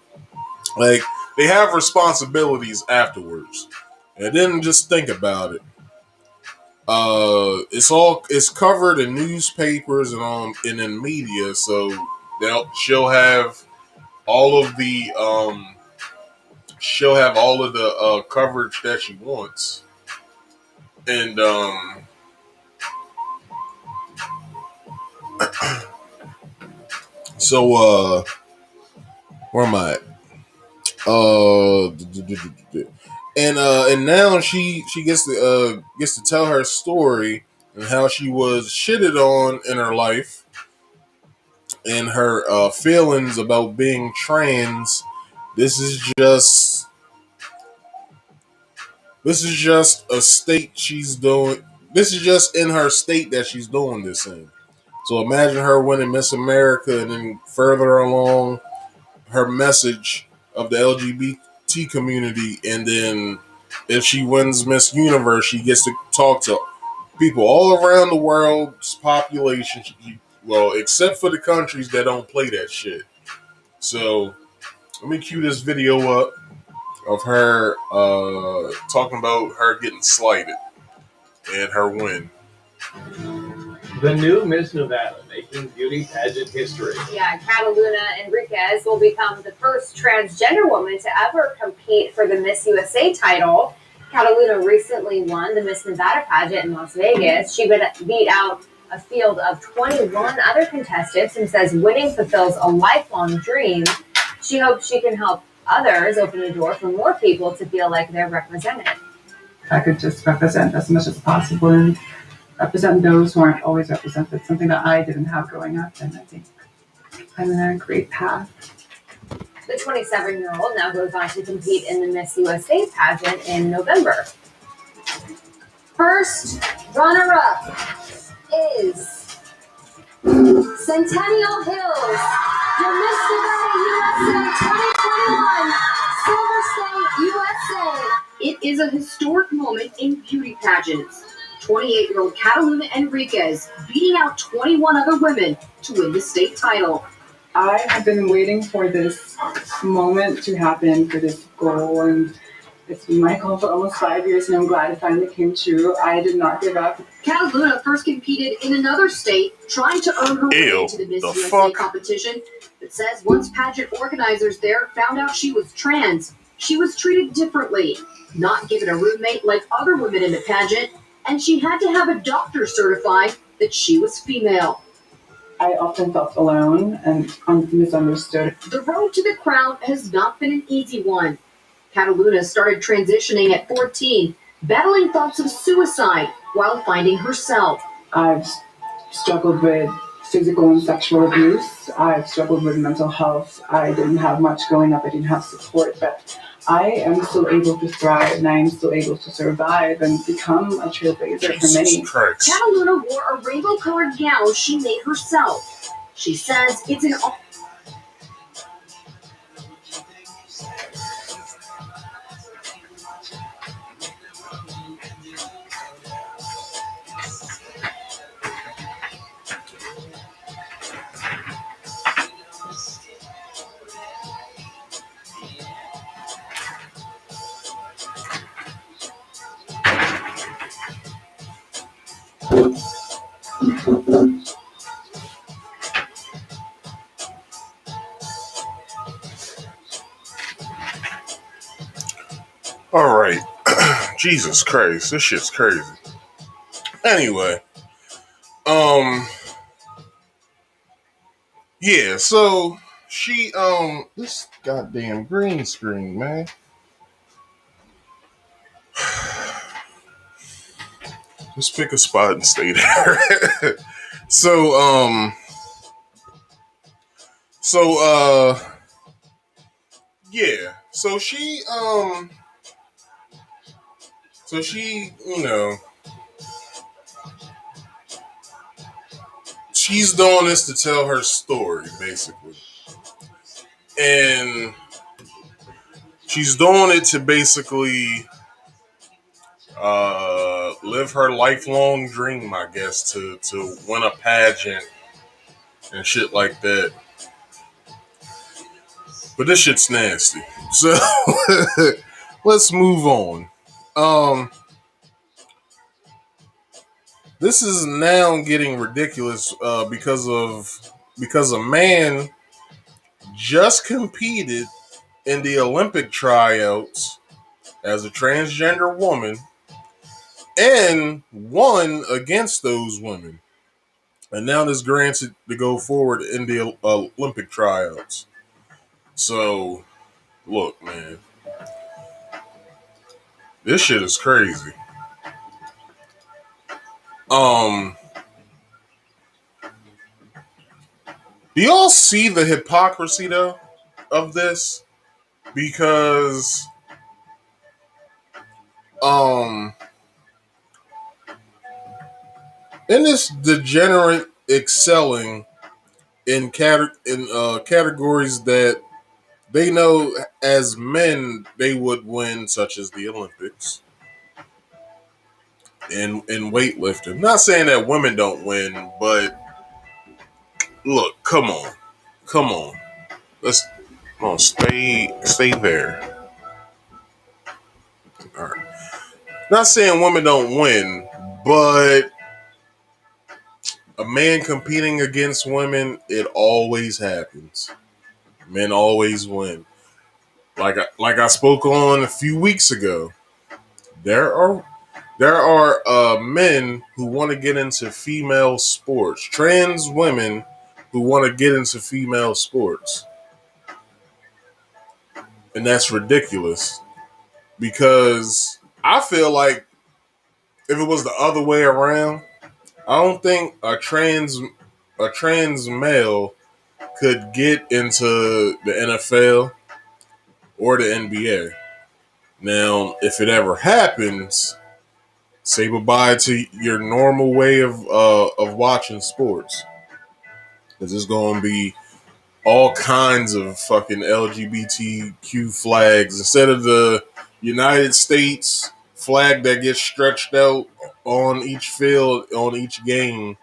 Like they have responsibilities afterwards. And then just think about it. It's covered in newspapers and in media, so she'll have all of the coverage that she wants. And so where am I at? And now she gets to tell her story and how she was shitted on in her life and her feelings about being trans. This is just a state she's doing. This is just in her state that she's doing this in. So imagine her winning Miss America and then further along her message of the LGBT community, and then if she wins Miss Universe, she gets to talk to people all around the world's population. Well, except for the countries that don't play that shit. So let me cue this video up of her talking about her getting slighted and her win. The new Miss Nevada making beauty pageant history. Yeah, Cataluna Enriquez will become the first transgender woman to ever compete for the Miss USA title. Cataluna recently won the Miss Nevada pageant in Las Vegas. She beat out a field of 21 other contestants and says winning fulfills a lifelong dream. She hopes she can help others open the door for more people to feel like they're represented. I could just represent as much as possible and represent those who aren't always represented, something that I didn't have growing up, and I think I'm in a great path. The 27-year-old now goes on to compete in the Miss USA pageant in November. First runner-up is Centennial Hills, your Miss Nevada USA 2021, Silver State USA. It is a historic moment in beauty pageants. 28-year-old Cataluna Enriquez beating out 21 other women to win the state title. I have been waiting for this moment to happen, for this goal, and it's been my goal for almost 5 years, and I'm glad it finally came true. I did not give up. Cataluna first competed in another state, trying to earn her way into the Miss USA competition, but says once pageant organizers there found out she was trans, she was treated differently, not given a roommate like other women in the pageant, and she had to have a doctor certify that she was female. I often felt alone and misunderstood. The road to the crown has not been an easy one. Cataluna started transitioning at 14, battling thoughts of suicide while finding herself. I've struggled with physical and sexual abuse. I've struggled with mental health. I didn't have much growing up. I didn't have support, but I am still able to thrive, and I am still able to survive and become a trailblazer for many. Cataluna wore a rainbow-colored gown she made herself. She says it's an All right. Jesus Christ, this shit's crazy. Anyway, um, yeah. So she this goddamn green screen, man. Just pick a spot and stay there. so so yeah. So she, she's doing this to tell her story, basically. And she's doing it to basically live her lifelong dream, I guess, to win a pageant and shit like that. But this shit's nasty. So let's move on. This is now getting ridiculous because a man just competed in the Olympic tryouts as a transgender woman and won against those women. And now is granted to go forward in the Olympic tryouts. So, look, man, this shit is crazy. Do y'all see the hypocrisy though of this? Because, in this degenerate excelling in categories that they know as men they would win, such as the Olympics and in weightlifting. Not saying that women don't win, but look, come on, let's come on, stay there. All right. Not saying women don't win, but a man competing against women, it always happens. Men always win. Like I spoke on a few weeks ago. There are men who want to get into female sports. Trans women who want to get into female sports. And that's ridiculous. Because I feel like if it was the other way around, I don't think a trans male could get into the NFL or the NBA. Now, if it ever happens, say goodbye to your normal way of watching sports, because there's gonna be all kinds of fucking LGBTQ flags instead of the United States flag that gets stretched out on each field on each game,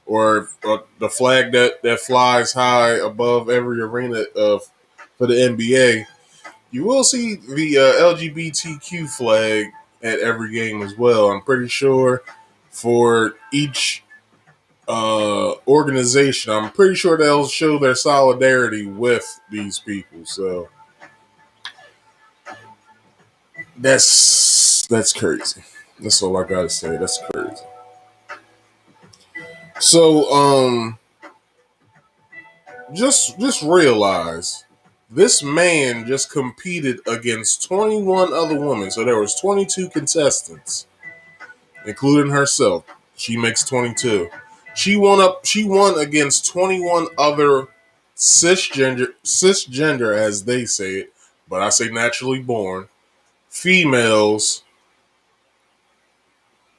or the flag that flies high above every arena for the NBA. You will see the LGBTQ flag at every game as well. I'm pretty sure for each organization, I'm pretty sure they'll show their solidarity with these people. So that's crazy. That's all I gotta say. That's crazy. So just realize this man just competed against 21 other women. So there was 22 contestants, including herself. She makes 22. She won against 21 other cisgender as they say it, but I say naturally born females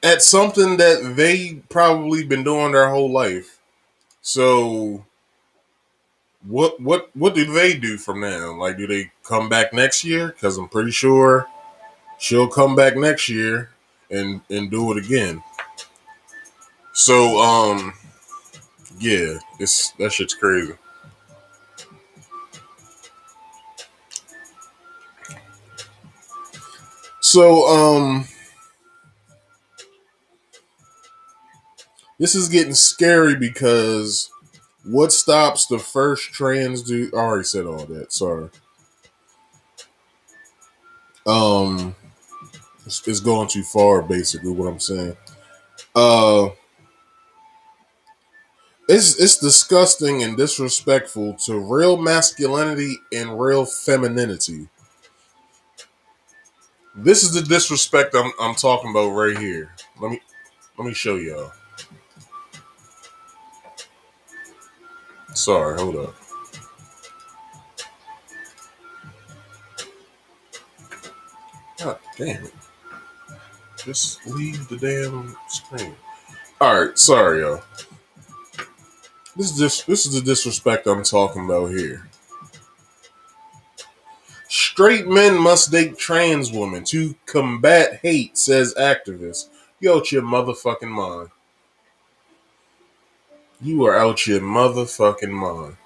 at something that they probably been doing their whole life. So what do they do from now? Like, do they come back next year? Because I'm pretty sure she'll come back next year and do it again. So yeah, that shit's crazy. So this is getting scary because what stops the first trans dude? I already said all that. Sorry. It's going too far, basically, what I'm saying. Uh, it's disgusting and disrespectful to real masculinity and real femininity. This is the disrespect I'm talking about right here. Let me show y'all. Sorry, hold up. God damn it. Just leave the damn screen. Alright, sorry y'all. This is the disrespect I'm talking about here. Straight men must date trans women to combat hate, says activist. You out your motherfucking mind. You are out your motherfucking mind.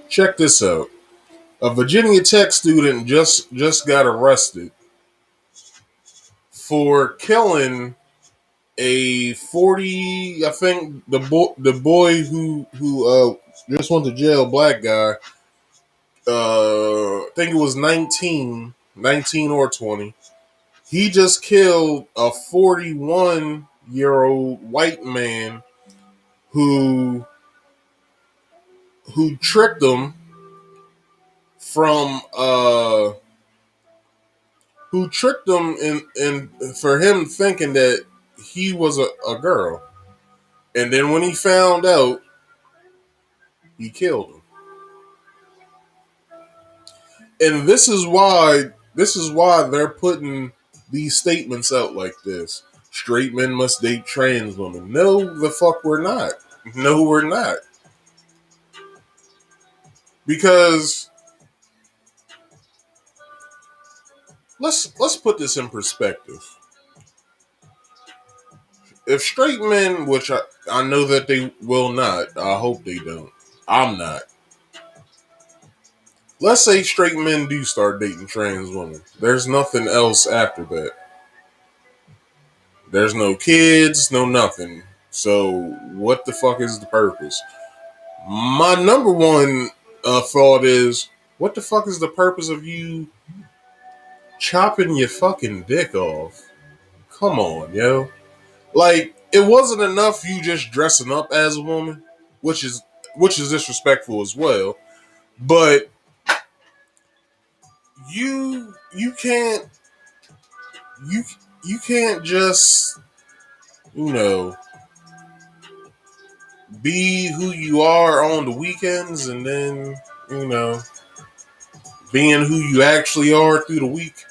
Check this out. A Virginia Tech student just got arrested for killing a 40, I think the boy who just went to jail, black guy. I think it was 19 or 20. He just killed a 41-year-old white man who tricked him from who tricked him in for him thinking that he was a girl. And then when he found out, he killed him. And this is why they're putting these statements out like this. Straight men must date trans women. No, the fuck we're not. No, we're not. Because let's put this in perspective. If straight men, which I know that they will not, I hope they don't. I'm not. Let's say straight men do start dating trans women. There's nothing else after that. There's no kids, no nothing. So what the fuck is the purpose? My number one thought is, what the fuck is the purpose of you chopping your fucking dick off? Come on, yo. Like, it wasn't enough you just dressing up as a woman, which is disrespectful as well. But you can't just, you know, be who you are on the weekends and then, you know, being who you actually are through the week.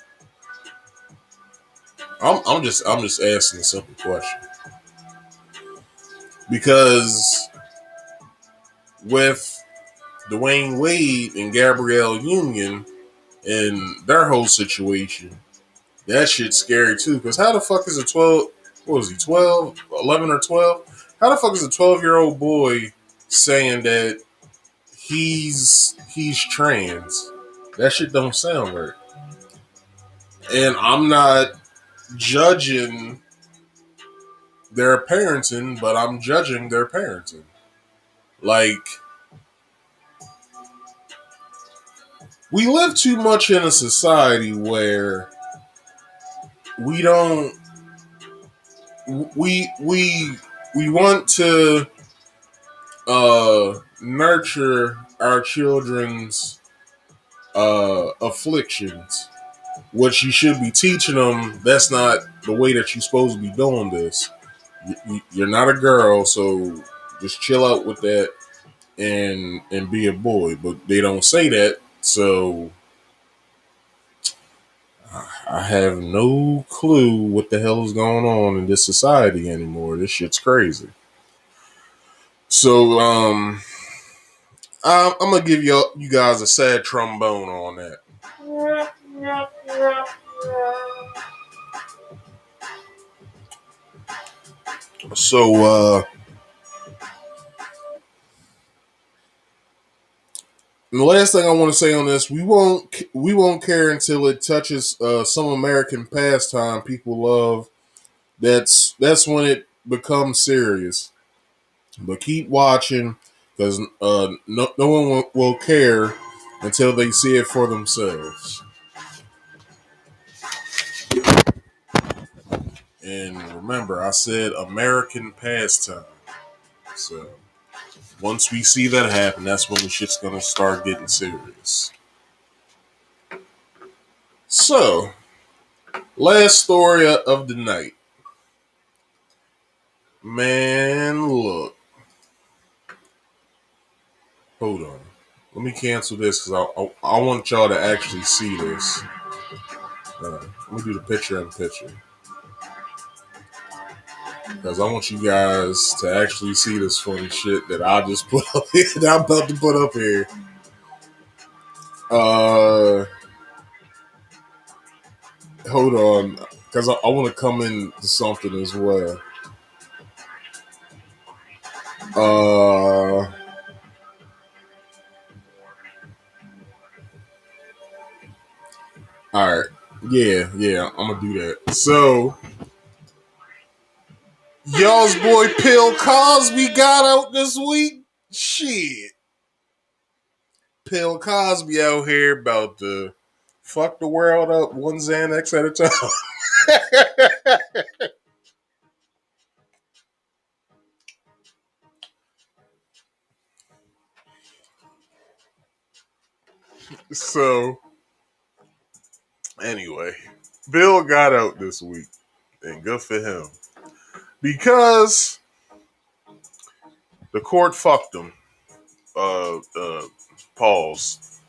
I'm just asking a simple question. Because with Dwayne Wade and Gabrielle Union and their whole situation, that shit's scary too. Because how the fuck is a 12, what was he, 12, 11 or 12? How the fuck is a 12-year-old boy saying that he's trans? That shit don't sound right. And I'm not judging their parenting, but I'm judging their parenting. Like, we live too much in a society where we don't we want to nurture our children's afflictions, which you should be teaching them. That's not the way that you're supposed to be doing this. You're not a girl, so just chill out with that and be a boy. But they don't say that, so I have no clue what the hell is going on in this society anymore. This shit's crazy. So I'm gonna give you guys a sad trombone on that. So and the last thing I want to say on this, we won't care until it touches some American pastime people love. That's when it becomes serious. But keep watching, because no one will care until they see it for themselves. And remember, I said American pastime. So once we see that happen, that's when the shit's gonna start getting serious. So, last story of the night. Man, look. Hold on. Let me cancel this because I want y'all to actually see this. Let me do the picture in picture. Because I want you guys to actually see this funny shit that I just put up here, that I'm about to put up here. Hold on. Because I want to come into something as well. Uh, Alright. Yeah, I'm gonna do that. So, y'all's boy Bill Cosby got out this week. Shit. Bill Cosby out here about to fuck the world up one Xanax at a time. So, anyway, Bill got out this week, and good for him. Because the court fucked him. Pause.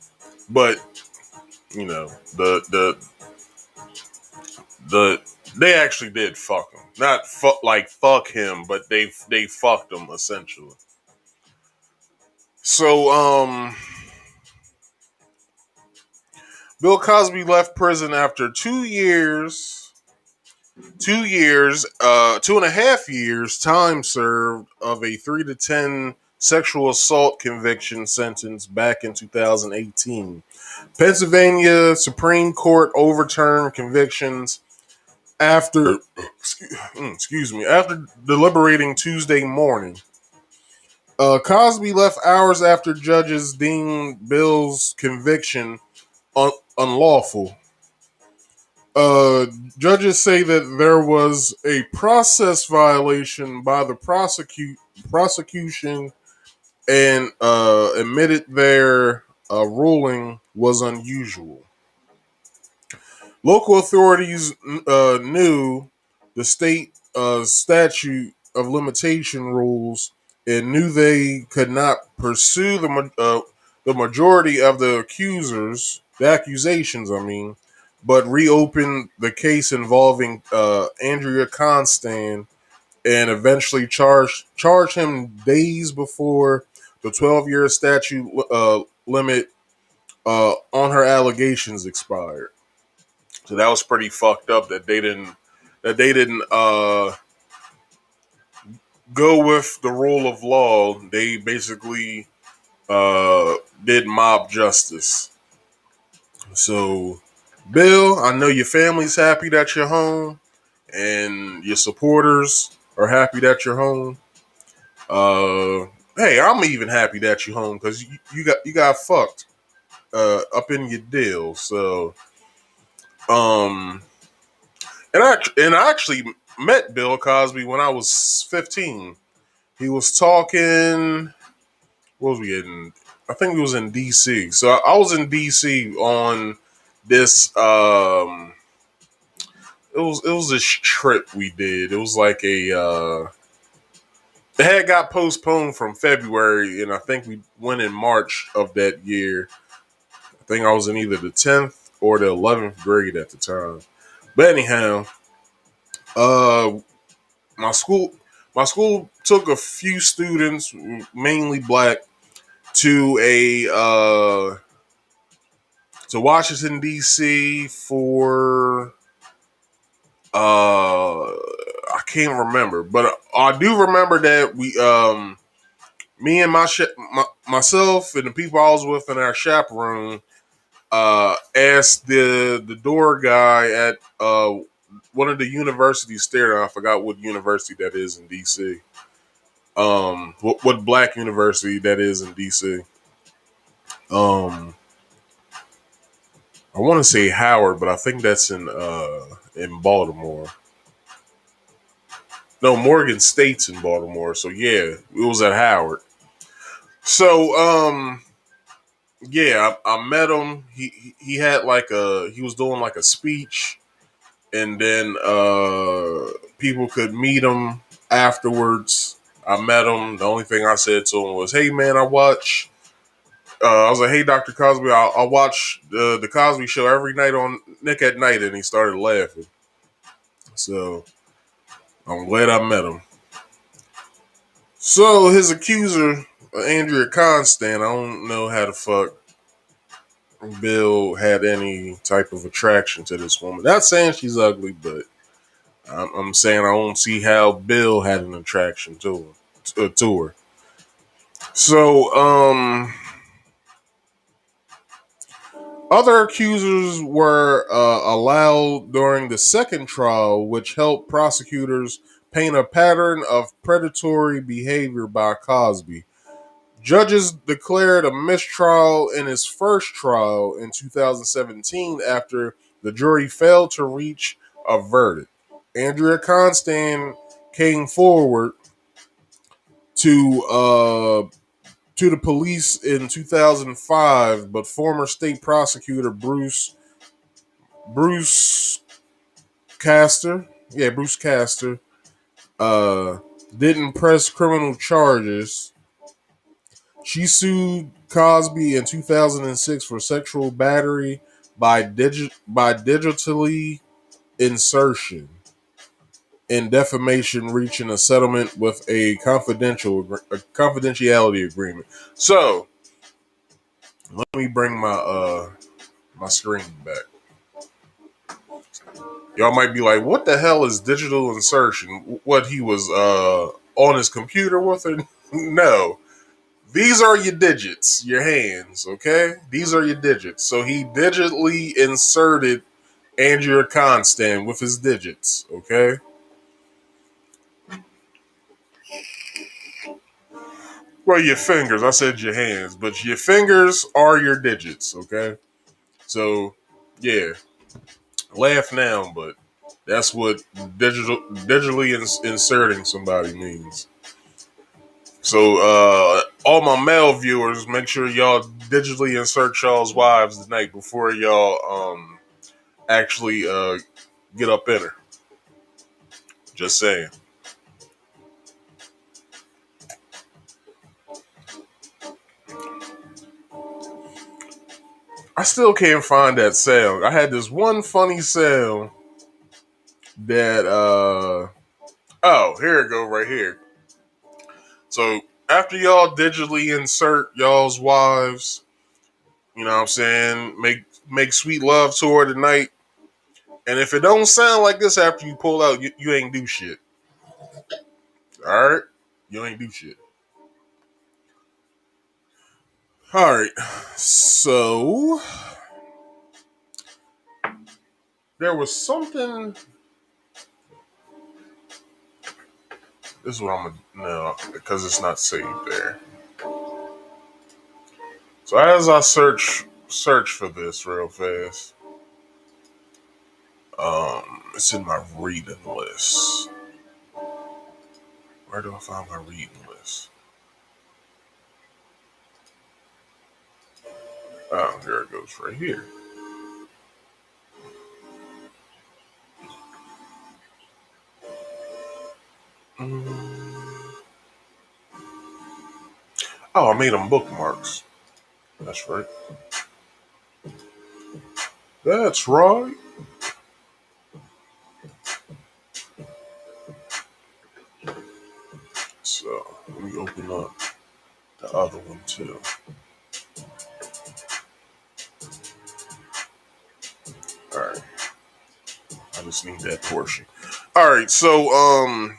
But, you know, the they actually did fuck him. Not fuck him, but they fucked him essentially. So Bill Cosby left prison after 2 years, 2.5 years time served of a 3 to 10 sexual assault conviction sentence back in 2018. Pennsylvania Supreme Court overturned convictions after after deliberating Tuesday morning. Cosby left hours after judges deemed Bill's conviction unlawful. Uh, Judges say that there was a process violation by the prosecution and admitted their ruling was unusual. Local authorities knew the state statute of limitation rules and knew they could not pursue the majority of the accusations, but reopened the case involving Andrea Constant and eventually charged him days before the 12-year statute limit on her allegations expired. So that was pretty fucked up that they didn't go with the rule of law. They basically did mob justice. So, Bill, I know your family's happy that you're home, and your supporters are happy that you're home. Hey, I'm even happy that you're home because you got fucked up in your deal. So, um, and I actually met Bill Cosby when I was 15. He was talking. What was we in? I think we was in DC. So I was in DC on this. It was this trip we did. It was like a. It had got postponed from February, and I think we went in March of that year. I think I was in either the 10th or the 11th grade at the time. But anyhow, uh, my school took a few students, mainly black, to to Washington D.C. for I can't remember, but I do remember that me and myself and the people I was with in our chaperone asked the door guy at one of the universities there. I forgot what university that is in D.C. What black university that is in DC. I want to say Howard, but I think that's in Baltimore. No, Morgan State's in Baltimore. So yeah, it was at Howard. So yeah, I met him. He had like he was doing like a speech, and then people could meet him afterwards. I met him. The only thing I said to him was, "Hey man, I watch." I was like, "Hey Dr. Cosby, I watch the Cosby Show every night on Nick at Night," and he started laughing. So I'm glad I met him. So his accuser, Andrea Constant, I don't know how the fuck Bill had any type of attraction to this woman. Not saying she's ugly, but I'm saying I don't see how Bill had an attraction to her. So, other accusers were allowed during the second trial, which helped prosecutors paint a pattern of predatory behavior by Cosby. Judges declared a mistrial in his first trial in 2017 after the jury failed to reach a verdict. Andrea Constant came forward to to the police in 2005, but former state prosecutor Bruce Bruce Castor, uh, didn't press criminal charges. She sued Cosby in 2006 for sexual battery by digitally insertion and defamation, reaching a settlement with a confidentiality agreement. So let me bring my screen back. Y'all might be like, "What the hell is digital insertion?" What, he was on his computer with her? No. These are your digits, your hands, okay? These are your digits. So he digitally inserted Andrea Constant with his digits, okay? Well, your fingers. I said your hands, but your fingers are your digits, okay? So, yeah. Laugh now, but that's what digitally inserting somebody means. So, all my male viewers, make sure y'all digitally insert y'all's wives tonight before y'all actually get up in her. Just saying. I still can't find that sound. I had this one funny sound that oh, here it go right here. So after y'all digitally insert y'all's wives, you know what I'm saying, make sweet love to her tonight. And if it don't sound like this after you pull out, you ain't do shit. Alright? You ain't do shit. Alright. So there was something. This is what I'm gonna no, because it's not saved there. So as I search for this real fast, it's in my reading list. Where do I find my reading list? Oh, here it goes, right here. Oh, I made them bookmarks. That's right. That's right. So let me open up the other one too. All right. I just need that portion. All right. So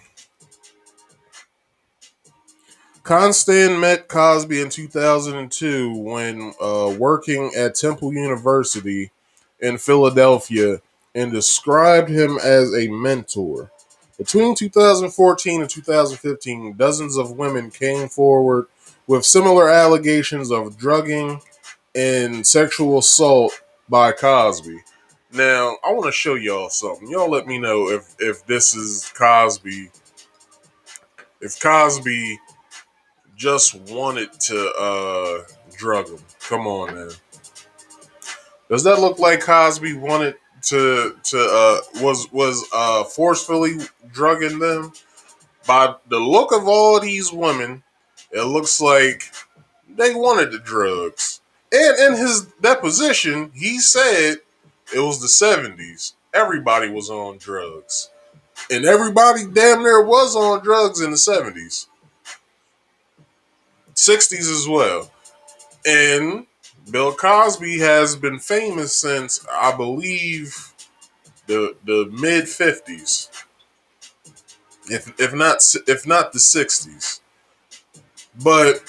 Constant met Cosby in 2002 when working at Temple University in Philadelphia and described him as a mentor. Between 2014 and 2015, dozens of women came forward with similar allegations of drugging and sexual assault by Cosby. Now, I want to show y'all something. Y'all let me know if this is Cosby if Cosby just wanted to drug him. Come on, man. Does that look like Cosby wanted was forcefully drugging them? By the look of all these women, it looks like they wanted the drugs. And in his deposition, he said it was the 70s. Everybody was on drugs. And everybody damn near was on drugs in the 70s. 60s as well. And Bill Cosby has been famous since, I believe, the mid 50s. If not the 60s. But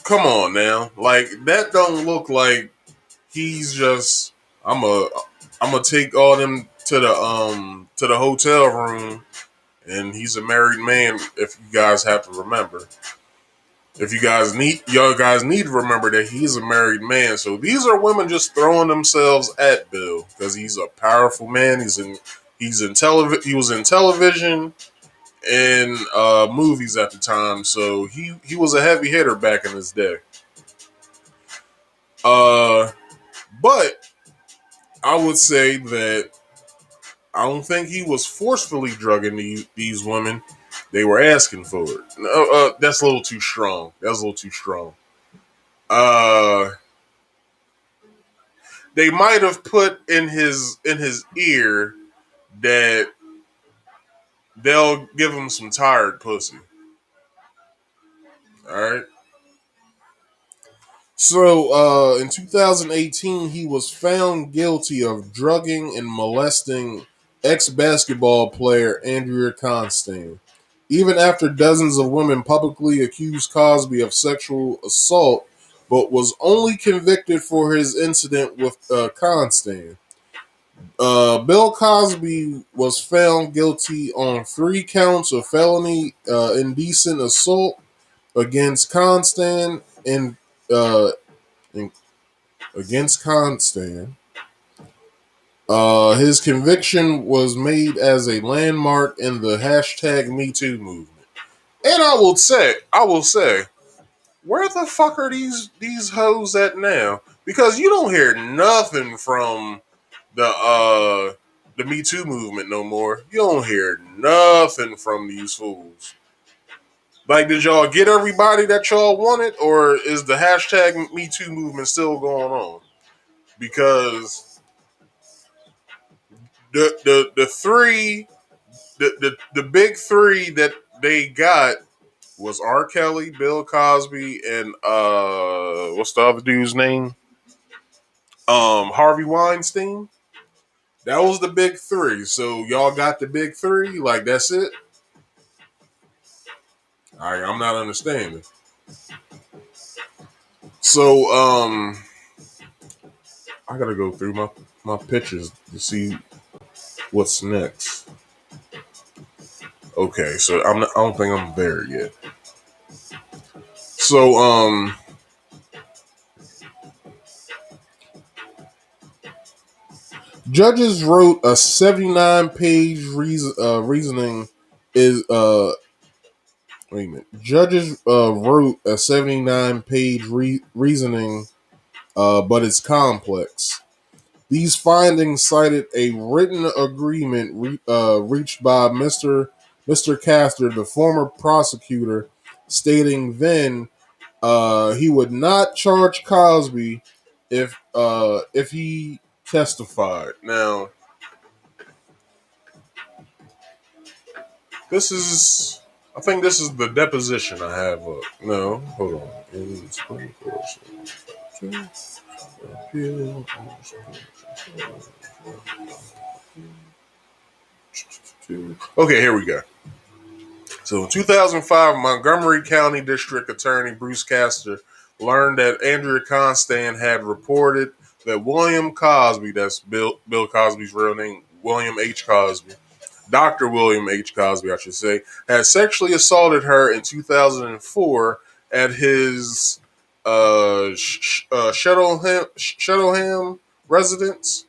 come on now. Like that don't look like he's just I'm gonna take all them to the hotel room, and he's a married man. If you guys have to remember, if y'all guys need to remember that he's a married man. So these are women just throwing themselves at Bill because he's a powerful man. He was in television and movies at the time. So he was a heavy hitter back in his day. But I would say that I don't think he was forcefully drugging these women. They were asking for it. That's a little too strong. Uh, they might have put in his ear that they'll give him some tired pussy. All right. So in 2018, he was found guilty of drugging and molesting ex-basketball player Andrea Constand. Even after dozens of women publicly accused Cosby of sexual assault, but was only convicted for his incident with Constand. Bill Cosby was found guilty on 3 counts of felony indecent assault against Constand and uh, against Constand. His conviction was made as a landmark in the #MeToo movement. And I will say, where the fuck are these hoes at now? Because you don't hear nothing from the Me Too movement no more. You don't hear nothing from these fools. Like, did y'all get everybody that y'all wanted, or is the #Me Too movement still going on? Because the three the big three that they got was R. Kelly, Bill Cosby, and what's the other dude's name? Harvey Weinstein. That was the big three. So y'all got the big three. Like that's it. I'm not understanding. So I gotta go through my pictures to see what's next. Okay, so I don't think I'm there yet. So judges wrote a 79-page reasoning is wait a minute. Judges wrote a 79-page reasoning, but it's complex. These findings cited a written agreement reached by Mr. Castor, the former prosecutor, stating then he would not charge Cosby if he testified. Now, I think this is the deposition I have up. No, hold on. Okay, here we go. So in 2005, Montgomery County District Attorney Bruce Castor learned that Andrea Constand had reported that William Cosby, that's Bill Cosby's real name, William H. Cosby, Dr. William H. Cosby, I should say, had sexually assaulted her in 2004 at his Shuttleham residence,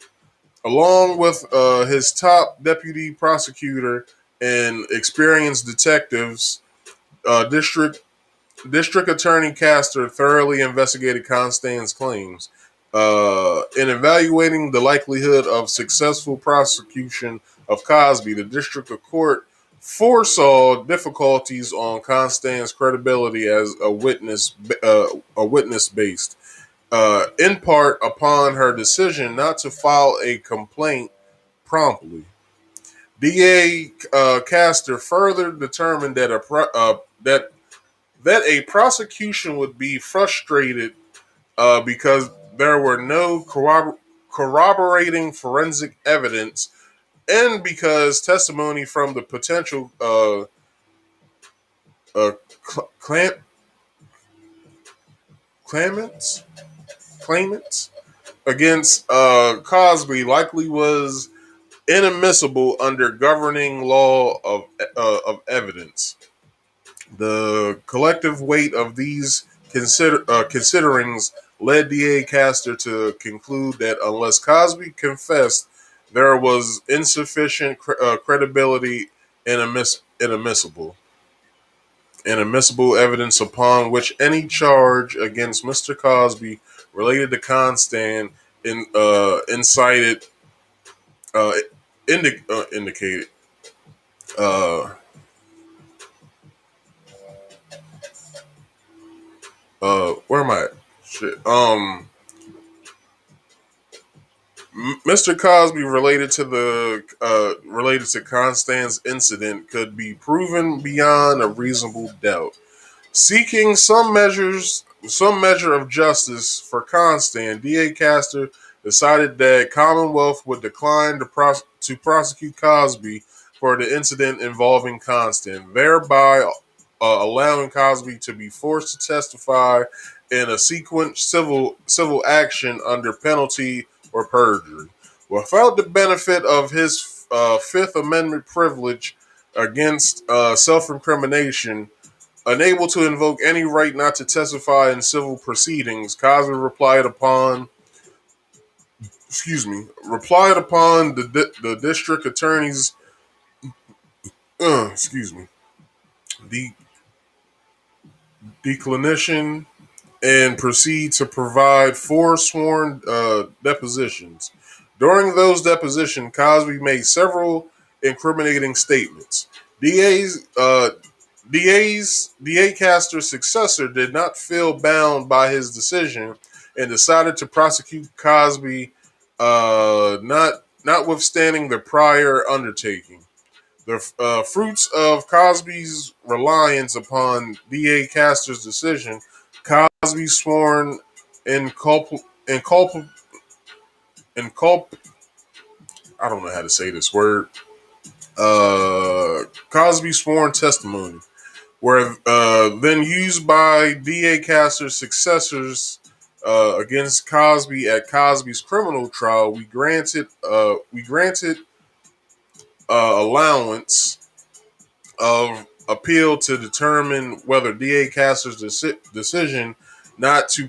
along with his top deputy prosecutor and experienced detectives, District Attorney Castor thoroughly investigated Constan's claims. In evaluating the likelihood of successful prosecution of Cosby, the District Court foresaw difficulties on Constan's credibility as a witness based, in part upon her decision not to file a complaint promptly. DA Castor further determined that a prosecution would be frustrated because there were no corroborating forensic evidence, and because testimony from the potential uh, cl- claimants claimants against Cosby likely was inadmissible under governing law of evidence. The collective weight of these considerings led DA Castor to conclude that unless Cosby confessed, there was insufficient credibility and inadmissible evidence upon which any charge against Mr. Cosby related to Constant incited uh, indicated. Uh, where am I at? Shit. Mr. Cosby related to Constan's incident could be proven beyond a reasonable doubt. Seeking some measure of justice for Constant, D.A. Castor decided that Commonwealth would decline to prosecute Cosby for the incident involving Constant, thereby allowing Cosby to be forced to testify in a sequent civil action under penalty or perjury, without the benefit of his Fifth Amendment privilege against self-incrimination. Unable to invoke any right not to testify in civil proceedings, Cosby replied upon the district attorney's excuse me de- declination and proceed to provide four sworn depositions. During those depositions, Cosby made several incriminating statements. DA's DA Castor's successor did not feel bound by his decision and decided to prosecute Cosby, notwithstanding the prior undertaking. The fruits of Cosby's reliance upon D.A. Castor's decision, Cosby sworn inculp, inculp, I don't know how to say this word, Cosby sworn testimony, were then used by D.A. Castor's successors against Cosby at Cosby's criminal trial. We granted allowance of appeal to determine whether D.A. Castor's decision not to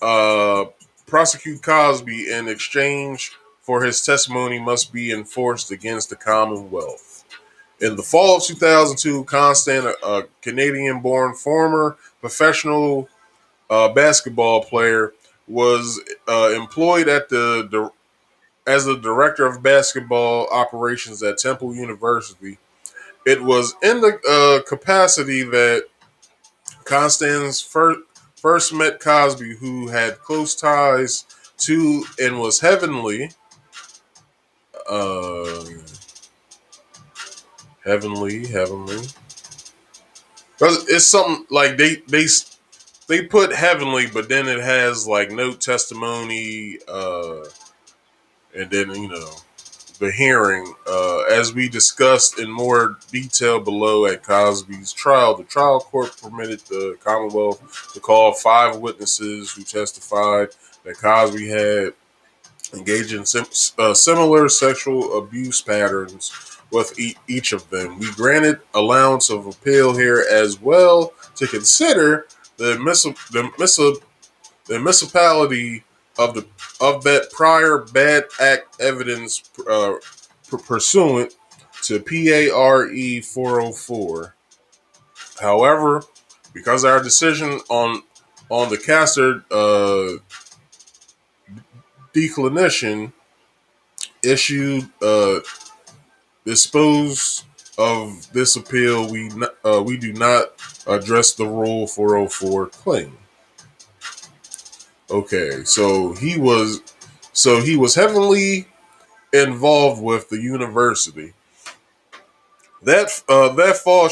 uh, prosecute Cosby in exchange for his testimony must be enforced against the Commonwealth. In the fall of 2002, Constant, a Canadian-born former professional basketball player, was employed as the director of basketball operations at Temple University. It was in the capacity that Constance first met Cosby, who had close ties to and was uh, heavenly. It's something like they put heavenly, but then it has like no testimony, and then the hearing. As we discussed in more detail below at Cosby's trial, the trial court permitted the Commonwealth to call 5 witnesses who testified that Cosby had engaged in similar sexual abuse patterns with each of them. We granted allowance of appeal here as well to consider the municipality of that prior bad act evidence pursuant to PARE 404. However, because our decision on the caster declination issued dispose of this appeal, we do not address the Rule 404 claim. Okay, he was heavily involved with the university. That fall,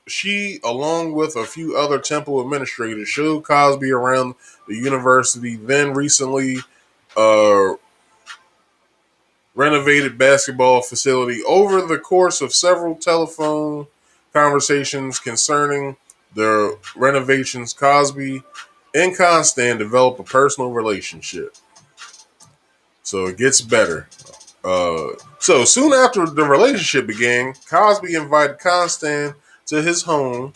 she along with a few other temple administrators showed Cosby around the university. Then recently, uh, renovated basketball facility. Over the course of several telephone conversations concerning the renovations, Cosby and Constant developed a personal relationship. So it gets better. So soon after the relationship began, Cosby invited Constant to his home.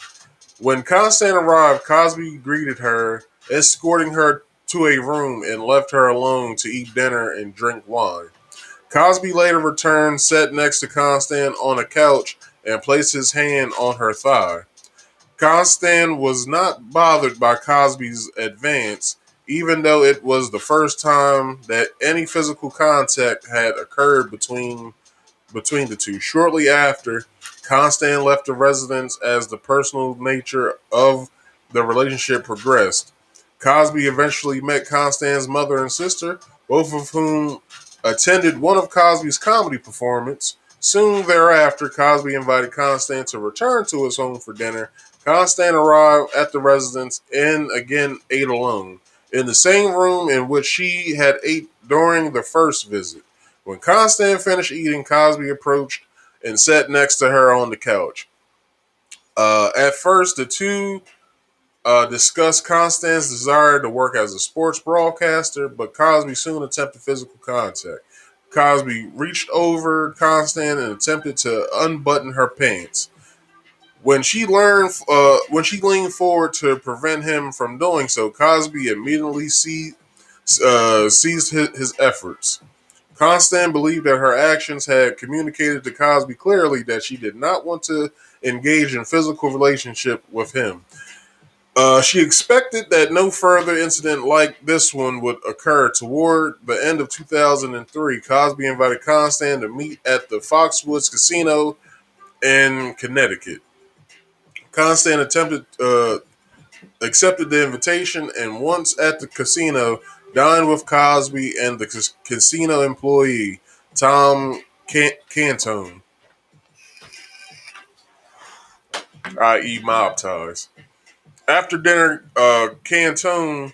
When Constant arrived, Cosby greeted her, escorting her to a room and left her alone to eat dinner and drink wine. Cosby later returned, sat next to Constant on a couch, and placed his hand on her thigh. Constant was not bothered by Cosby's advance, even though it was the first time that any physical contact had occurred between the two. Shortly after, Constant left the residence as the personal nature of the relationship progressed. Cosby eventually met Constant's mother and sister, both of whom attended one of Cosby's comedy performances. Soon thereafter, Cosby invited Constant to return to his home for dinner. Constant arrived at the residence and again ate alone, in the same room in which she had ate during the first visit. When Constant finished eating, Cosby approached and sat next to her on the couch. At first, the two discussed Constant's desire to work as a sports broadcaster, but Cosby soon attempted physical contact. Cosby reached over Constant and attempted to unbutton her pants. When she leaned forward to prevent him from doing so, Cosby immediately ceased his efforts. Constant believed that her actions had communicated to Cosby clearly that she did not want to engage in physical relationship with him. She expected that no further incident like this one would occur. Toward the end of 2003, Cosby invited Constant to meet at the Foxwoods Casino in Connecticut. Constant accepted the invitation, and once at the casino, dined with Cosby and the casino employee, Tom Cantone, i.e. mob ties. After dinner, Cantone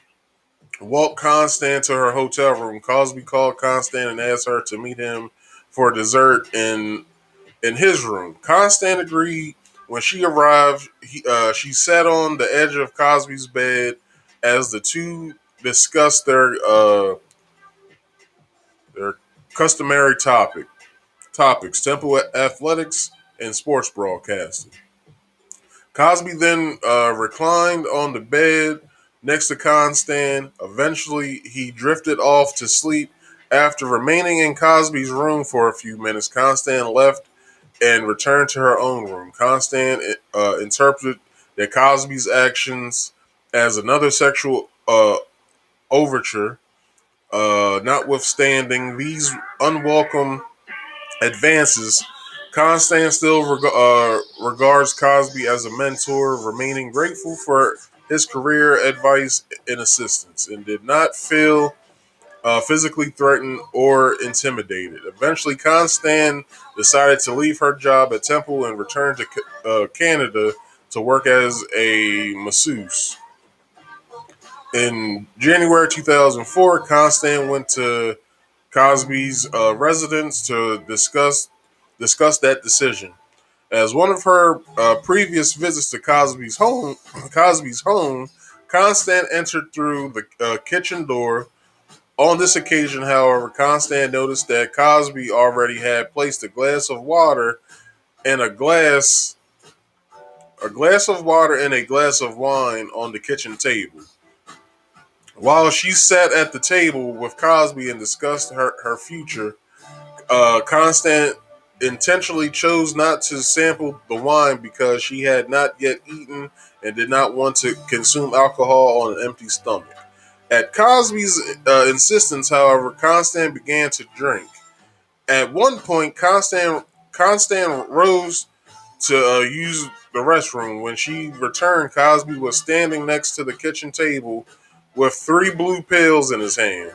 walked Constant to her hotel room. Cosby called Constant and asked her to meet him for dessert in his room. Constant agreed. When she arrived, she sat on the edge of Cosby's bed as the two discussed their customary topics: temple athletics and sports broadcasting. Cosby then reclined on the bed next to Constant. Eventually, he drifted off to sleep. After remaining in Cosby's room for a few minutes, Constant left and returned to her own room. Constant interpreted that Cosby's actions as another sexual overture. Notwithstanding these unwelcome advances, Constant still regards Cosby as a mentor, remaining grateful for his career advice and assistance, and did not feel physically threatened or intimidated. Eventually, Constant decided to leave her job at Temple and return to Canada to work as a masseuse. In January 2004, Constant went to Cosby's residence to discuss that decision. As one of her previous visits to Cosby's home, Constant entered through the kitchen door. On this occasion, however, Constant noticed that Cosby already had placed a glass of water and a glass of water and a glass of wine on the kitchen table. While she sat at the table with Cosby and discussed her future, Constant intentionally chose not to sample the wine because she had not yet eaten and did not want to consume alcohol on an empty stomach. At Cosby's insistence, however, Constance began to drink. At one point, Constance rose to use the restroom. When she returned, Cosby was standing next to the kitchen table with 3 blue pills in his hand.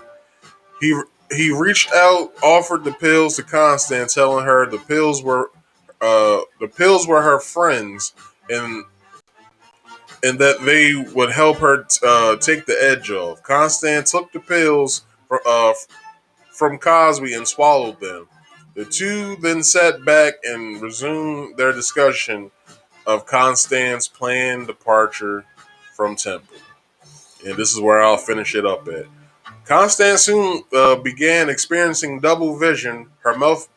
He he reached out, offered the pills to Constance, telling her the pills were her friends, and that they would help her take the edge off. Constance took the pills from Cosby and swallowed them. The two then sat back and resumed their discussion of Constance's planned departure from Temple. And this is where I'll finish it up at. Constance soon began experiencing double vision. Her mouth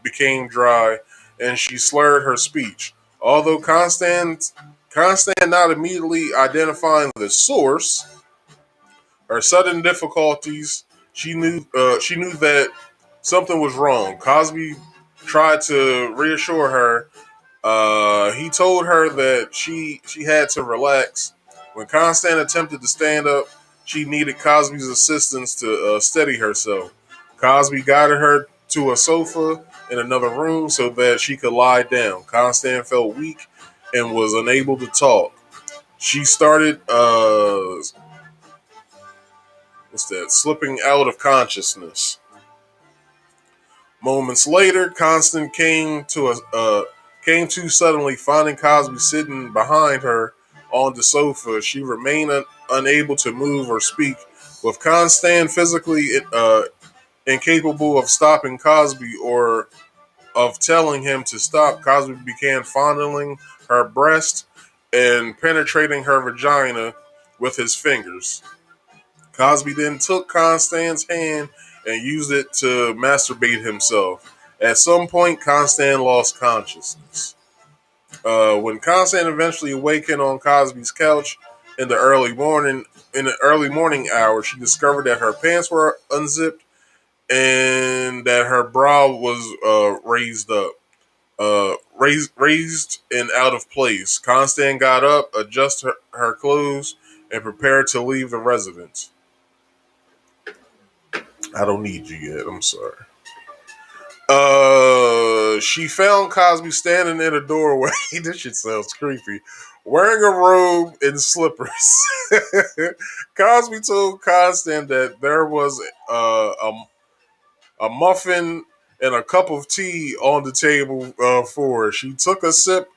became dry, and she slurred her speech. Although Constance not immediately identifying the source, her sudden difficulties, she knew that something was wrong. Cosby tried to reassure her. He told her that she had to relax. When Constance attempted to stand up, she needed Cosby's assistance to steady herself. Cosby guided her to a sofa in another room so that she could lie down. Constance felt weak and was unable to talk. She started slipping out of consciousness. Moments later, Constance came to suddenly, finding Cosby sitting behind her on the sofa. She remained unable to move or speak. With Constance physically incapable of stopping Cosby or of telling him to stop, Cosby began fondling her breast and penetrating her vagina with his fingers. Cosby then took Constance's hand and used it to masturbate himself. At some point, Constance lost consciousness. When Constance eventually awakened on Cosby's couch in the early morning hours, she discovered that her pants were unzipped and that her bra was raised and out of place. Constance got up, adjusted her clothes, and prepared to leave the residence. I don't need you yet. I'm sorry. She found Cosby standing in a doorway. This shit sounds creepy. Wearing a robe and slippers. Cosby told Constance that there was a muffin and a cup of tea on the table for her. She took a sip.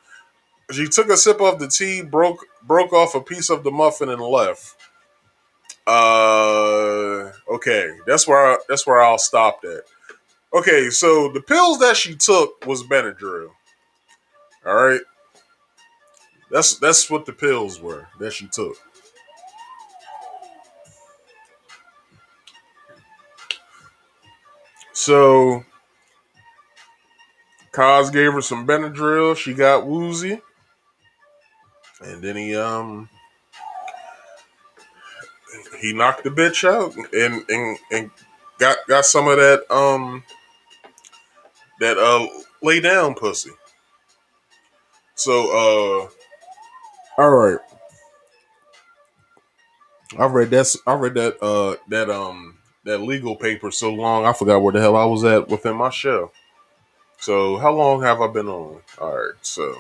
She took a sip of the tea, broke off a piece of the muffin, and left. Okay, that's where I'll stop at. Okay, so the pills that she took was Benadryl. All right, that's what the pills were that she took. So Cos gave her some Benadryl. She got woozy, and then he knocked the bitch out and got some of that lay down pussy. So all right. I read that legal paper so long I forgot where the hell I was at within my show. So how long have I been on? All right, so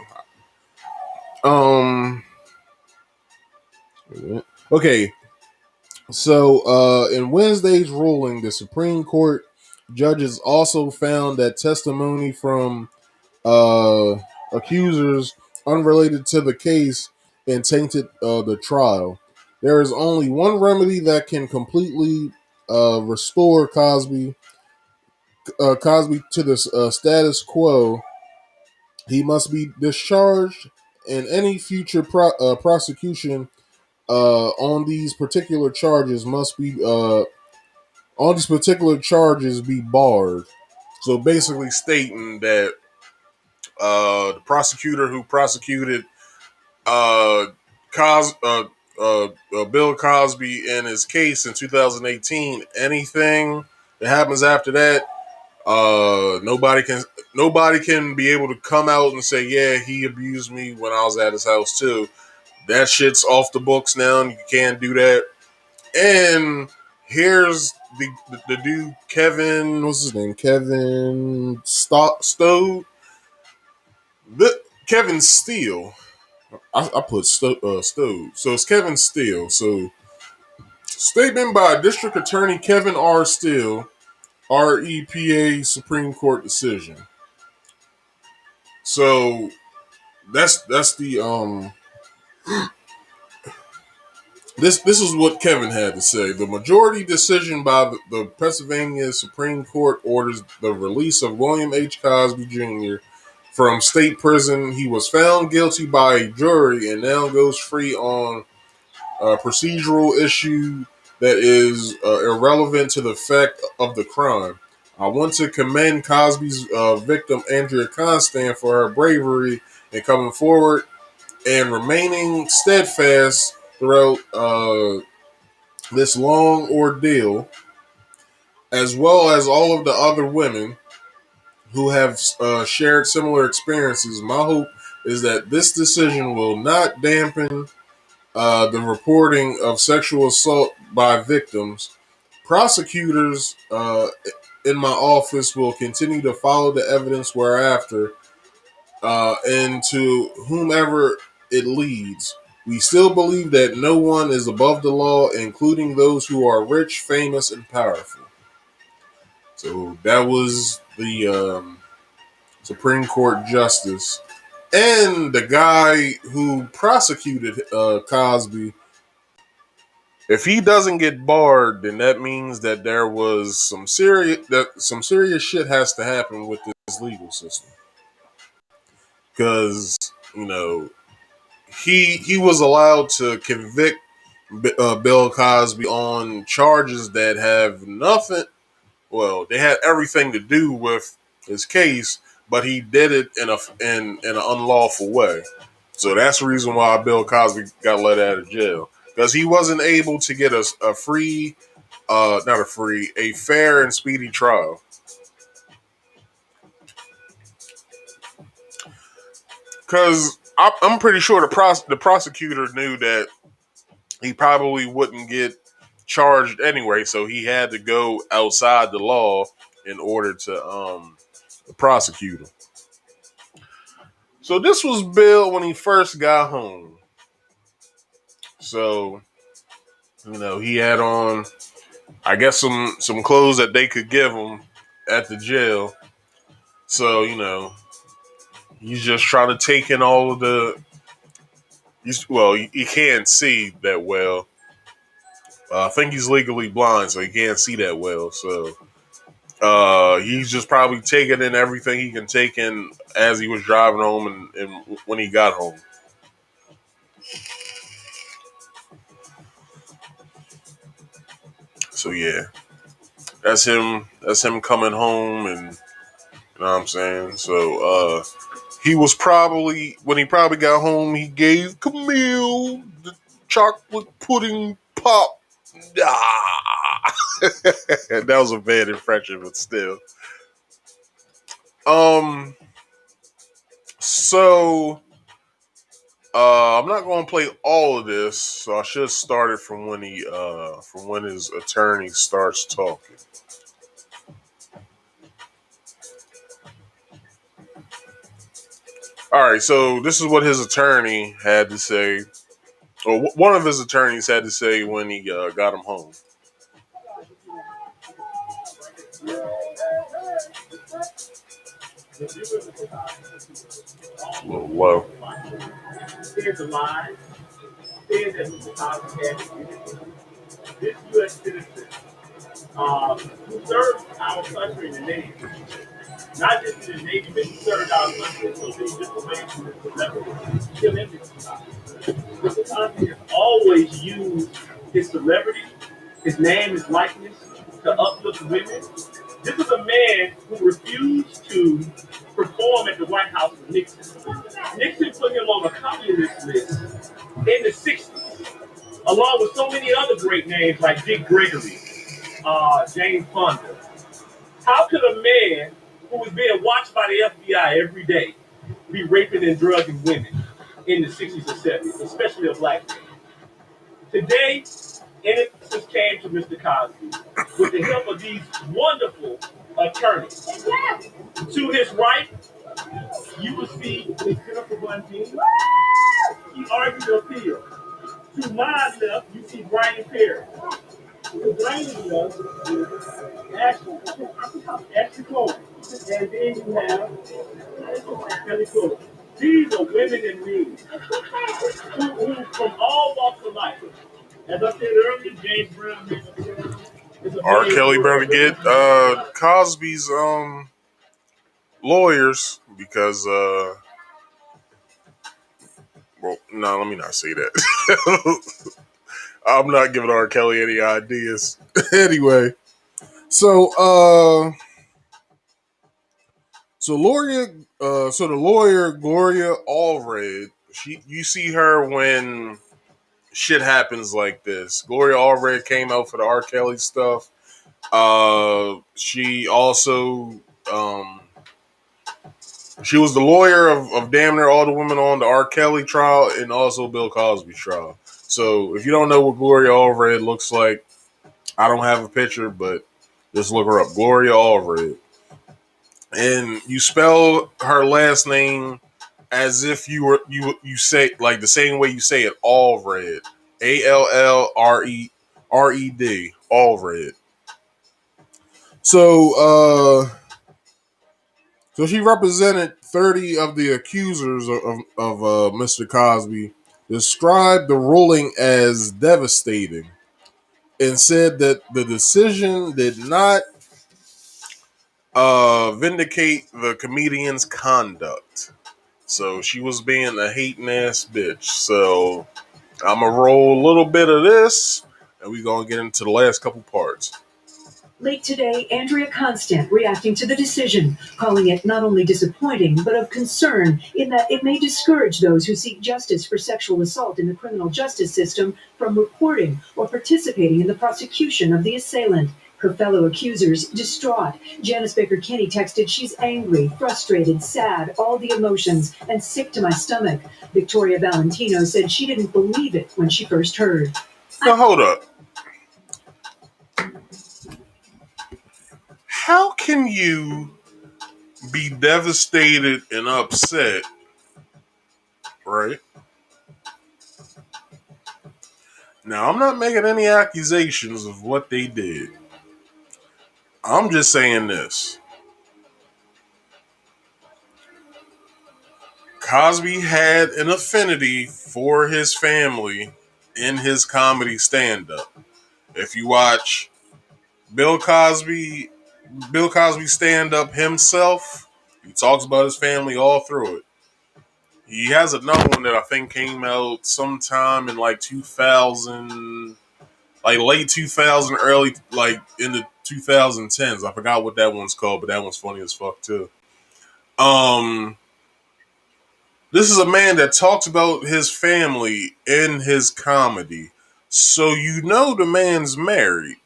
um okay, so in Wednesday's ruling, the Supreme Court judges also found that testimony from accusers unrelated to the case and tainted the trial. There is only one remedy that can completely restore Cosby to the status quo. He must be discharged, and any future prosecution on these particular charges be barred. So basically, stating that the prosecutor who prosecuted uh, Bill Cosby in his case in 2018, anything that happens after that, Nobody can be able to come out and say, yeah, he abused me when I was at his house too. That shit's off the books now, and you can't do that. And here's the dude Kevin, what's his name? Kevin Stowe. Kevin Steele. I put Stowe. So it's Kevin Steele. So statement by District Attorney Kevin R. Steele, REPA Supreme Court decision. So that's the this is what Kevin had to say. The majority decision by the Pennsylvania Supreme Court orders the release of William H. Cosby Jr. from state prison. He was found guilty by a jury and now goes free on a procedural issue that is irrelevant to the fact of the crime. I want to commend Cosby's victim, Andrea Constant, for her bravery in coming forward and remaining steadfast throughout this long ordeal, as well as all of the other women who have shared similar experiences. My hope is that this decision will not dampen the reporting of sexual assault by victims. Prosecutors in my office will continue to follow the evidence whereafter and to whomever it leads. We still believe that no one is above the law, including those who are rich, famous, and powerful. So that was the Supreme Court Justice. And the guy who prosecuted Cosby, if he doesn't get barred, then that means that there was some serious shit has to happen with this legal system. Because, he was allowed to convict Bill Cosby on charges that have nothing. Well, they had everything to do with his case, but he did it in an unlawful way. So that's the reason why Bill Cosby got let out of jail, because he wasn't able to get a fair and speedy trial. Because I'm pretty sure the prosecutor knew that he probably wouldn't get charged anyway, so he had to go outside the law in order to prosecute him. So this was Bill when he first got home. So, he had on, I guess, some clothes that they could give him at the jail. So, he's just trying to take in all of the. He can't see that well. I think he's legally blind, so he can't see that well. So he's just probably taking in everything he can take in as he was driving home and when he got home. So yeah, that's him. That's him coming home, and you know what I'm saying. So he was probably when he probably got home, he gave Camille the chocolate pudding pop. Ah. That was a bad impression, but still. So I'm not going to play all of this, so I should start it from when his attorney starts talking. All right, so this is what his attorney had to say, or one of his attorneys had to say when he got him home. A little low. Here's a lie. Here's that Mr. Cosby had this U.S. citizen who served our country in the Navy, not just in the Navy, but he served our country in so many different ways from his celebrity. Kill him, Mr. Cosby has always used his celebrity, his name, his likeness to uplift women. This is a man who refused to perform at the White House with Nixon. Nixon put him on a communist list in the 60s, along with so many other great names like Dick Gregory, James Fonda. How could a man who is being watched by the FBI every day be raping and drugging women in the 60s and 70s, especially a black man? Today, innocence came to Mr. Cosby with the help of these wonderful attorneys. To his right, you will see Ms. Jennifer Bunting. He argued the appeal. To my left, you see Brian Perry. To Brian's left is Ashley Cole. And then you have Kelly Cole. These are women in need who from all walks of life. As I said earlier, James Brown is a R. man Kelly for better get Cosby's lawyers because well, no, let me not say that. I'm not giving R. Kelly any ideas. Anyway, so the lawyer Gloria Allred, you see her when shit happens like this. Gloria Allred came out for the R. Kelly stuff. She also she was the lawyer of damn near all the women on the R. Kelly trial and also Bill Cosby trial. So if you don't know what Gloria Allred looks like, I don't have a picture, but just look her up. Gloria Allred. And you spell her last name as if you say like the same way you say it, Allred. Allred. Allred. So she represented 30 of the accusers of Mr. Cosby, described the ruling as devastating, and said that the decision did not vindicate the comedian's conduct. So she was being a hating ass bitch. So I'm going to roll a little bit of this, and we're going to get into the last couple parts. Late today, Andrea Constant reacting to the decision, calling it not only disappointing, but of concern in that it may discourage those who seek justice for sexual assault in the criminal justice system from reporting or participating in the prosecution of the assailant. Her fellow accusers distraught. Janice Baker Kinney texted, "She's angry, frustrated, sad, all the emotions, and sick to my stomach." Victoria Valentino said she didn't believe it when she first heard. Now, hold up. How can you be devastated and upset, right? Now, I'm not making any accusations of what they did. I'm just saying this. Cosby had an affinity for his family in his comedy stand-up. If you watch Bill Cosby stand-up himself, he talks about his family all through it. He has another one that I think came out sometime in like 2000, like late 2000, early like in the 2010s. I forgot what that one's called, but that one's funny as fuck too. This is a man that talks about his family in his comedy. So you know the man's married.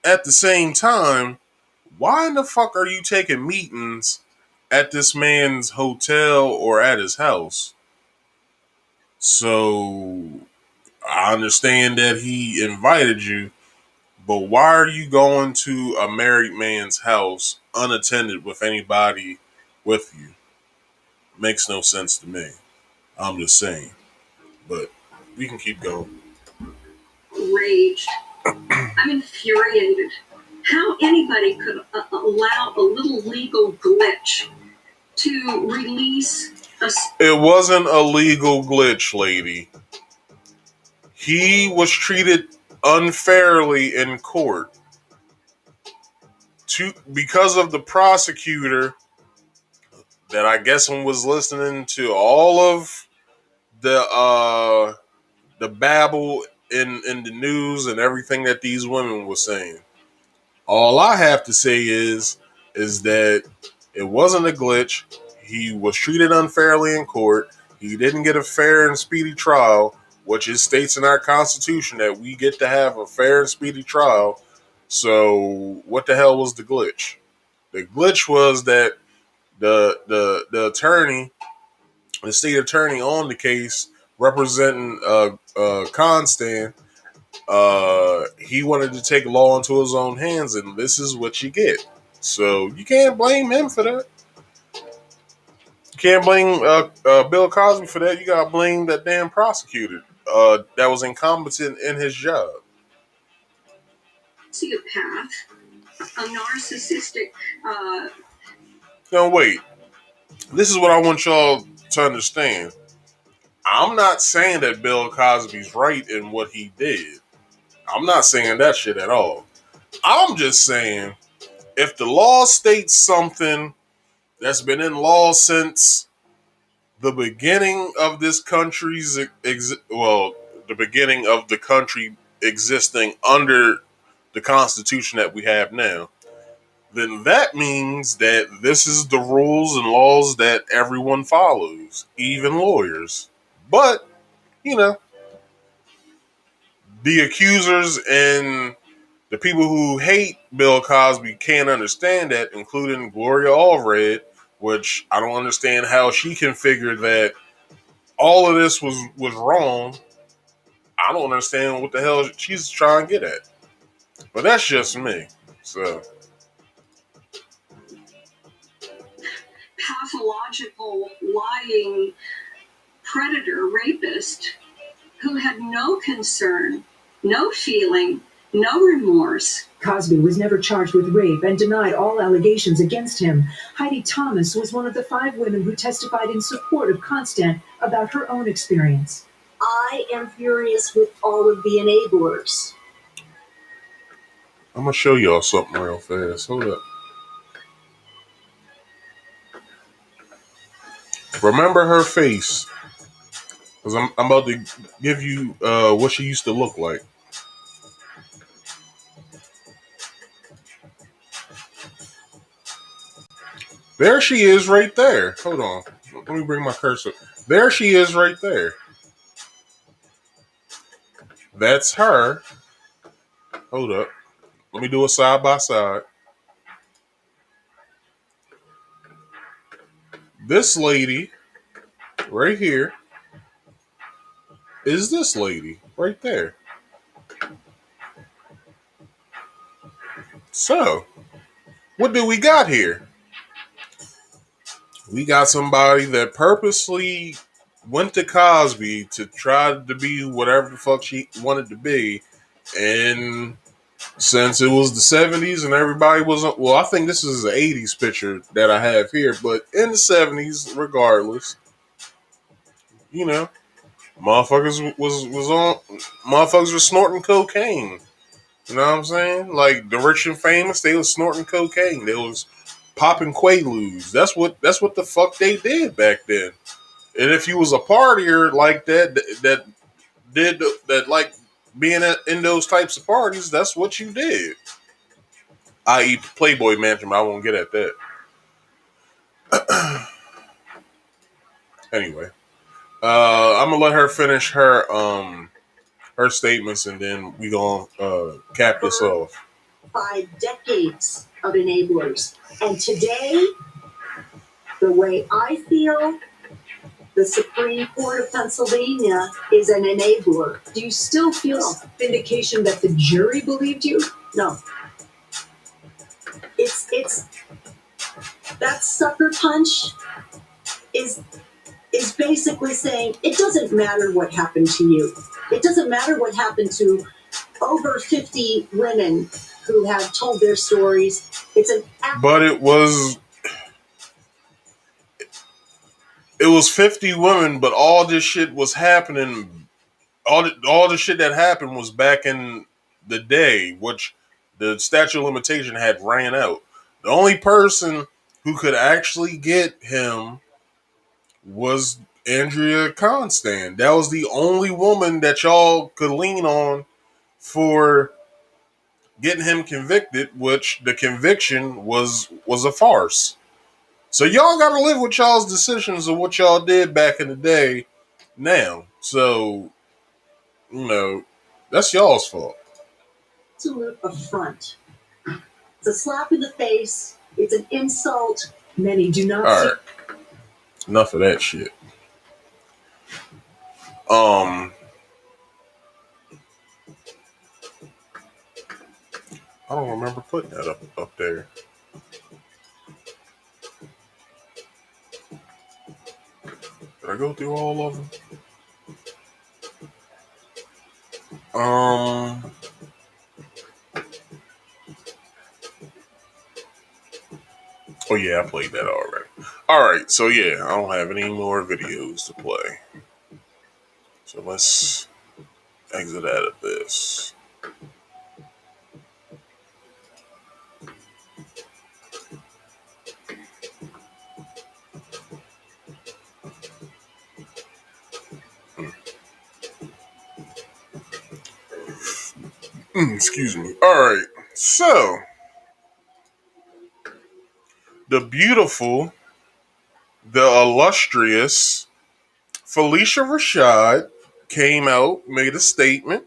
At the same time, why in the fuck are you taking meetings at this man's hotel or at his house? So I understand that he invited you, but why are you going to a married man's house unattended with anybody with you? Makes no sense to me. I'm just saying. But we can keep going. Raged. I'm infuriated. How anybody could allow a little legal glitch to release a... It wasn't a legal glitch, lady. He was treated unfairly in court because of the prosecutor that I guess was listening to all of the babble in the news and everything that these women were saying. All I have to say is that it wasn't a glitch. He was treated unfairly in court. He didn't get a fair and speedy trial, which it states in our Constitution that we get to have a fair and speedy trial. So what the hell was the glitch? The glitch was that the attorney, the state attorney on the case representing Constant, he wanted to take law into his own hands, and this is what you get. So you can't blame him for that. You can't blame Bill Cosby for that. You gotta blame that damn prosecutor that was incompetent in his job. Sociopath, a narcissistic. Now wait, this is what I want y'all to understand. I'm not saying that Bill Cosby's right in what he did. I'm not saying that shit at all. I'm just saying if the law states something that's been in law since the beginning of this country's the beginning of the country existing under the Constitution that we have now, then that means that this is the rules and laws that everyone follows, even lawyers. But, you know, the accusers and the people who hate Bill Cosby can't understand that, including Gloria Allred, which I don't understand how she can figure that all of this was wrong. I don't understand what the hell she's trying to get at. But that's just me. So Pathological lying predator rapist who had no concern, no feeling, no remorse. Cosby was never charged with rape and denied all allegations against him. Heidi Thomas was one of the 5 women who testified in support of Constant about her own experience. I am furious with all of the enablers. I'm gonna show y'all something real fast. Hold up. Remember her face, because I'm about to give you what she used to look like. There she is right there. Hold on. Let me bring my cursor. There she is right there. That's her. Hold up. Let me do it side by side. This lady right here is this lady right there. So, what do we got here? We got somebody that purposely went to Cosby to try to be whatever the fuck she wanted to be. And since it was the 70s and everybody was, well, I think this is the 80s picture that I have here, but in the 70s, regardless, you know, motherfuckers were snorting cocaine. You know what I'm saying? Like the rich and famous, they was snorting cocaine. They was popping Quaaludes. That's what the fuck they did back then. And if you was a partier like that like being in those types of parties, that's what you did. I.e. Playboy Mansion, but I won't get at that. Anyway, I'm gonna let her finish her statements, and then we gonna cap this off. 5 decades of enablers, and today, the way I feel, the Supreme Court of Pennsylvania is an enabler. Do you still feel vindication that the jury believed you? No. It's that sucker punch is basically saying it doesn't matter what happened to you. It doesn't matter what happened to over 50 women who have told their stories. But it was 50 women, but all this shit was happening. All the shit that happened was back in the day, which the statute of limitation had ran out. The only person who could actually get him was Andrea Constant. That was the only woman that y'all could lean on for getting him convicted, which the conviction was a farce. So y'all got to live with y'all's decisions of what y'all did back in the day now. So, you know, that's y'all's fault. Absolute affront It's a slap in the face. It's an insult. Many do not All see. right, enough of that shit. I don't remember putting that up there. Did I go through all of them? Oh yeah, I played that already. All right, so yeah, I don't have any more videos to play. So let's exit out of this. Excuse me. All right, so the beautiful, the illustrious Felicia Rashad came out, made a statement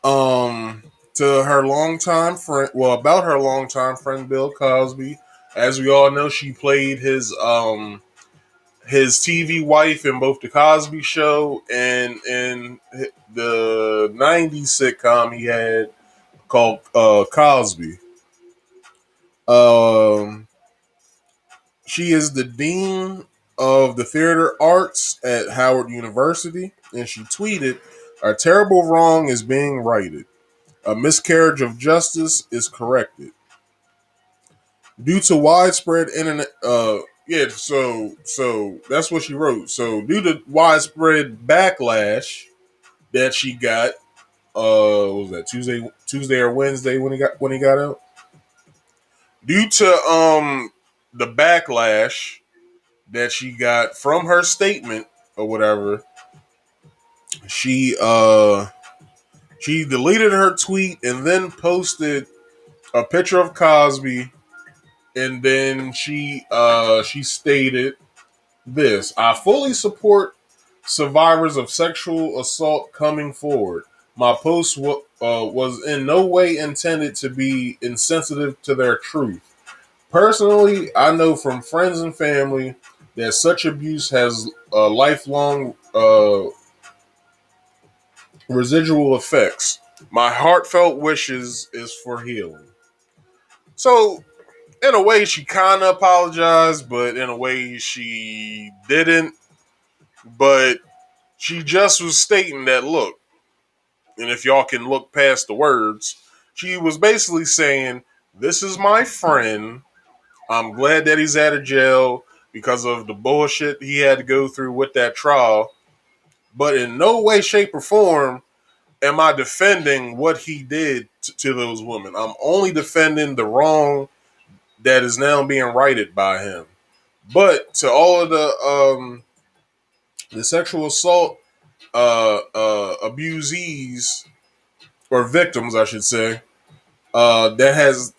to her longtime friend, well, about her longtime friend Bill Cosby. As we all know, she played his TV wife in both the Cosby Show and in the '90s sitcom he had called Cosby. Um, she is the dean of the theater arts at Howard University, and she tweeted, "A terrible wrong is being righted. A miscarriage of justice is corrected. Due to widespread internet yeah, so that's what she wrote. So due to widespread backlash that she got, what was that Tuesday or Wednesday when he got out? Due to the backlash that she got from her statement or whatever, she she deleted her tweet and then posted a picture of Cosby, and then she stated this: "I fully support survivors of sexual assault coming forward. My post was in no way intended to be insensitive to their truth. Personally, I know from friends and family that such abuse has lifelong residual effects. My heartfelt wishes is for healing." So, in a way, she kind of apologized, but in a way, she didn't. But she just was stating that, look, and if y'all can look past the words, she was basically saying, "This is my friend. I'm glad that he's out of jail because of the bullshit he had to go through with that trial. But in no way, shape, or form am I defending what he did to those women. I'm only defending the wrong that is now being righted by him. But to all of the sexual assault abusees or victims, I should say, that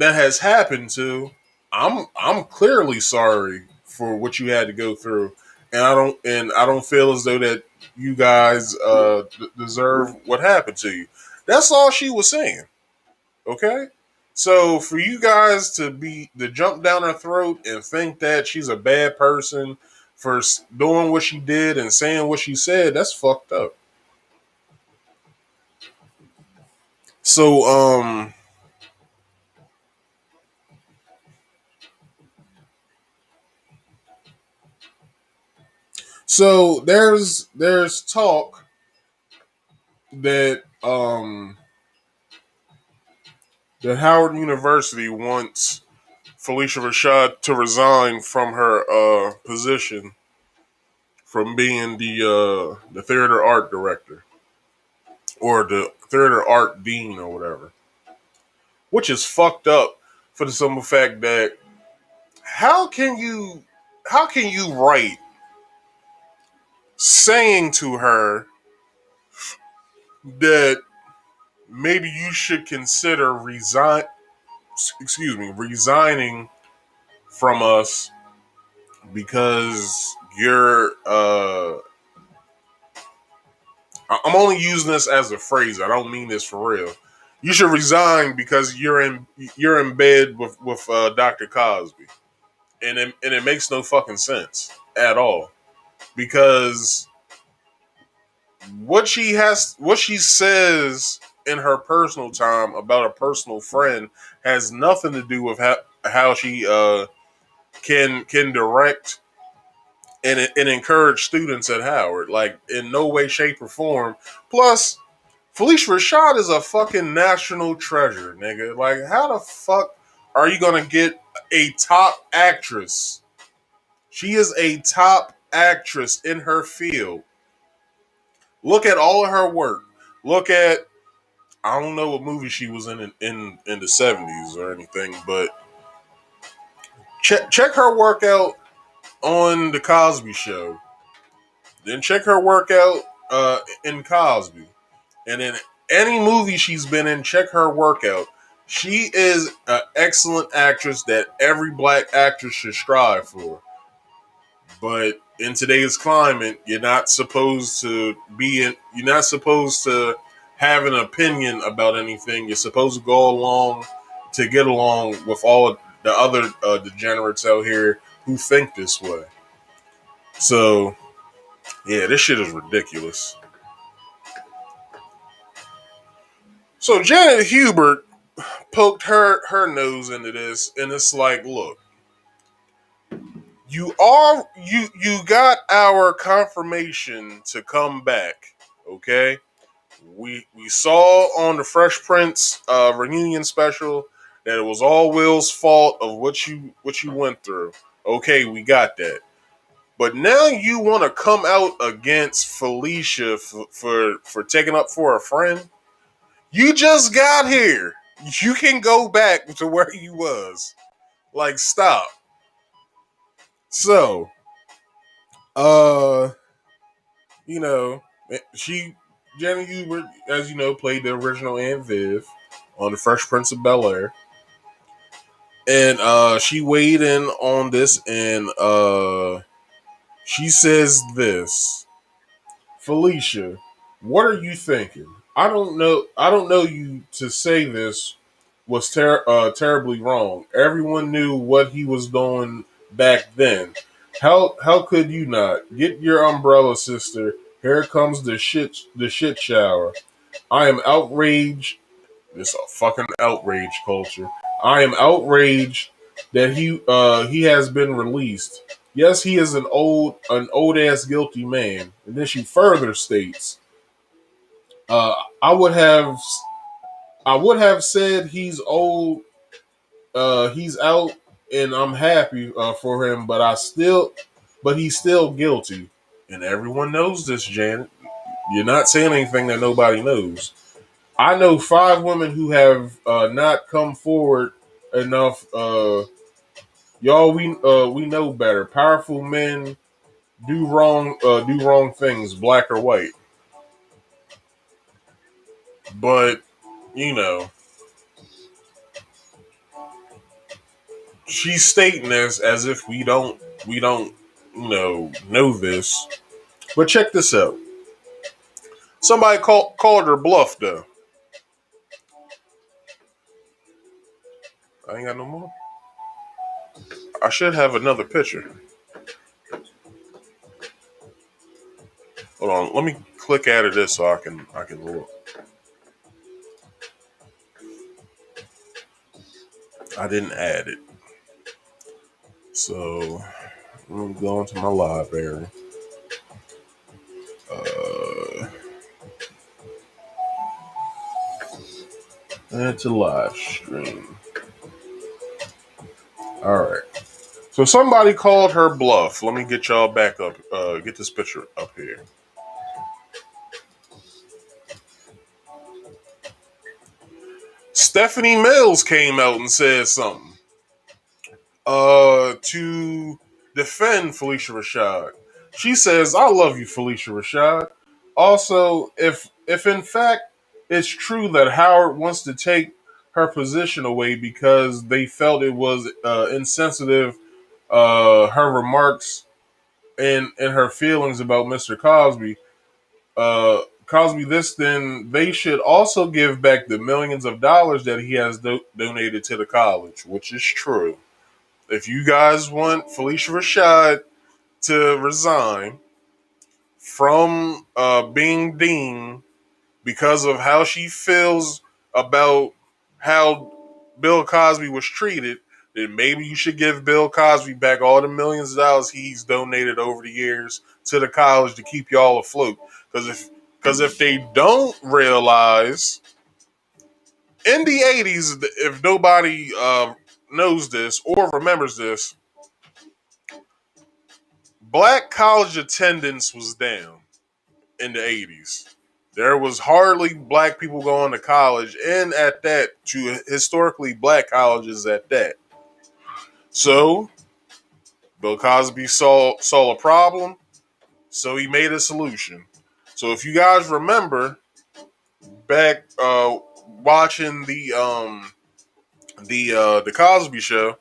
has happened to, I'm clearly sorry for what you had to go through, and I don't feel as though that you guys deserve what happened to you." That's all she was saying. Okay. So for you guys to jump down her throat and think that she's a bad person for doing what she did and saying what she said, that's fucked up. So so there's talk that that Howard University wants Felicia Rashad to resign from her position from being the theater art director or the theater art dean or whatever, which is fucked up for the simple fact that how can you write saying to her that maybe you should consider resigning from us because you're I'm only using this as a phrase. I don't mean this for real. You should resign because you're in bed with Dr. Cosby, and it makes no fucking sense at all because what she says in her personal time about a personal friend has nothing to do with how she can direct and encourage students at Howard, like in no way, shape, or form. Plus, Felicia Rashad is a fucking national treasure, nigga. Like, how the fuck are you gonna get a top actress? She is a top actress in her field. Look at all of her work. Look at I don't know what movie she was in the 70s or anything, but check her work out on the Cosby Show. Then check her work out in Cosby, and in any movie she's been in, check her workout. She is an excellent actress that every black actress should strive for. But in today's climate, you're not supposed to you're not supposed to have an opinion about anything. You're supposed to go along to get along with all the other degenerates out here who think this way. So, yeah, this shit is ridiculous. So Janet Hubert poked her nose into this, and it's like, look, you got our confirmation to come back, okay? We saw on the Fresh Prince reunion special that it was all Will's fault of what you went through. Okay, we got that. But now you want to come out against Felicia for taking up for a friend? You just got here. You can go back to where you was. Like, stop. So, you know, Janet Hubert, as you know, played the original Aunt Viv on The Fresh Prince of Bel-Air. And she weighed in on this, and she says this: Felicia, what are you thinking? I don't know you to say this was terribly wrong. Everyone knew what he was doing back then. How could you not? Get your umbrella, sister. Here comes the shit shower. I am outraged. This a fucking outrage culture. I am outraged that he has been released. Yes, he is an old ass guilty man. And then she further states, uh, I would have said he's old, he's out, and I'm happy for him, but he's still guilty, and everyone knows this, Janet. You're not saying anything that nobody knows. I know 5 women who have not come forward enough. Y'all, we know better. Powerful men do wrong things, black or white. But you know, she's stating this as if we don't know this. But check this out. Somebody called her bluff though. I ain't got no more. I should have another picture. Hold on, let me click out of this so I can look. I didn't add it. So let me go into my library. Add to live stream. Alright. So somebody called her bluff. Let me get y'all back up. Get this picture up here. Stephanie Mills came out and said something to defend Felicia Rashad. She says, I love you, Felicia Rashad. Also, if in fact it's true that Howard wants to take her position away because they felt it was insensitive, her remarks and her feelings about Mr. Cosby, Cosby this, then they should also give back the millions of dollars that he has donated to the college, which is true. If you guys want Felicia Rashad to resign from being dean because of how she feels about how Bill Cosby was treated, then maybe you should give Bill Cosby back all the millions of dollars he's donated over the years to the college to keep y'all afloat. Because if they don't realize, in the 80s, if nobody knows this or remembers this, black college attendance was down in the 80s. There was hardly black people going to college, and at that, to historically black colleges at that. So, Bill Cosby saw a problem, so he made a solution. So, if you guys remember back watching the Cosby Show,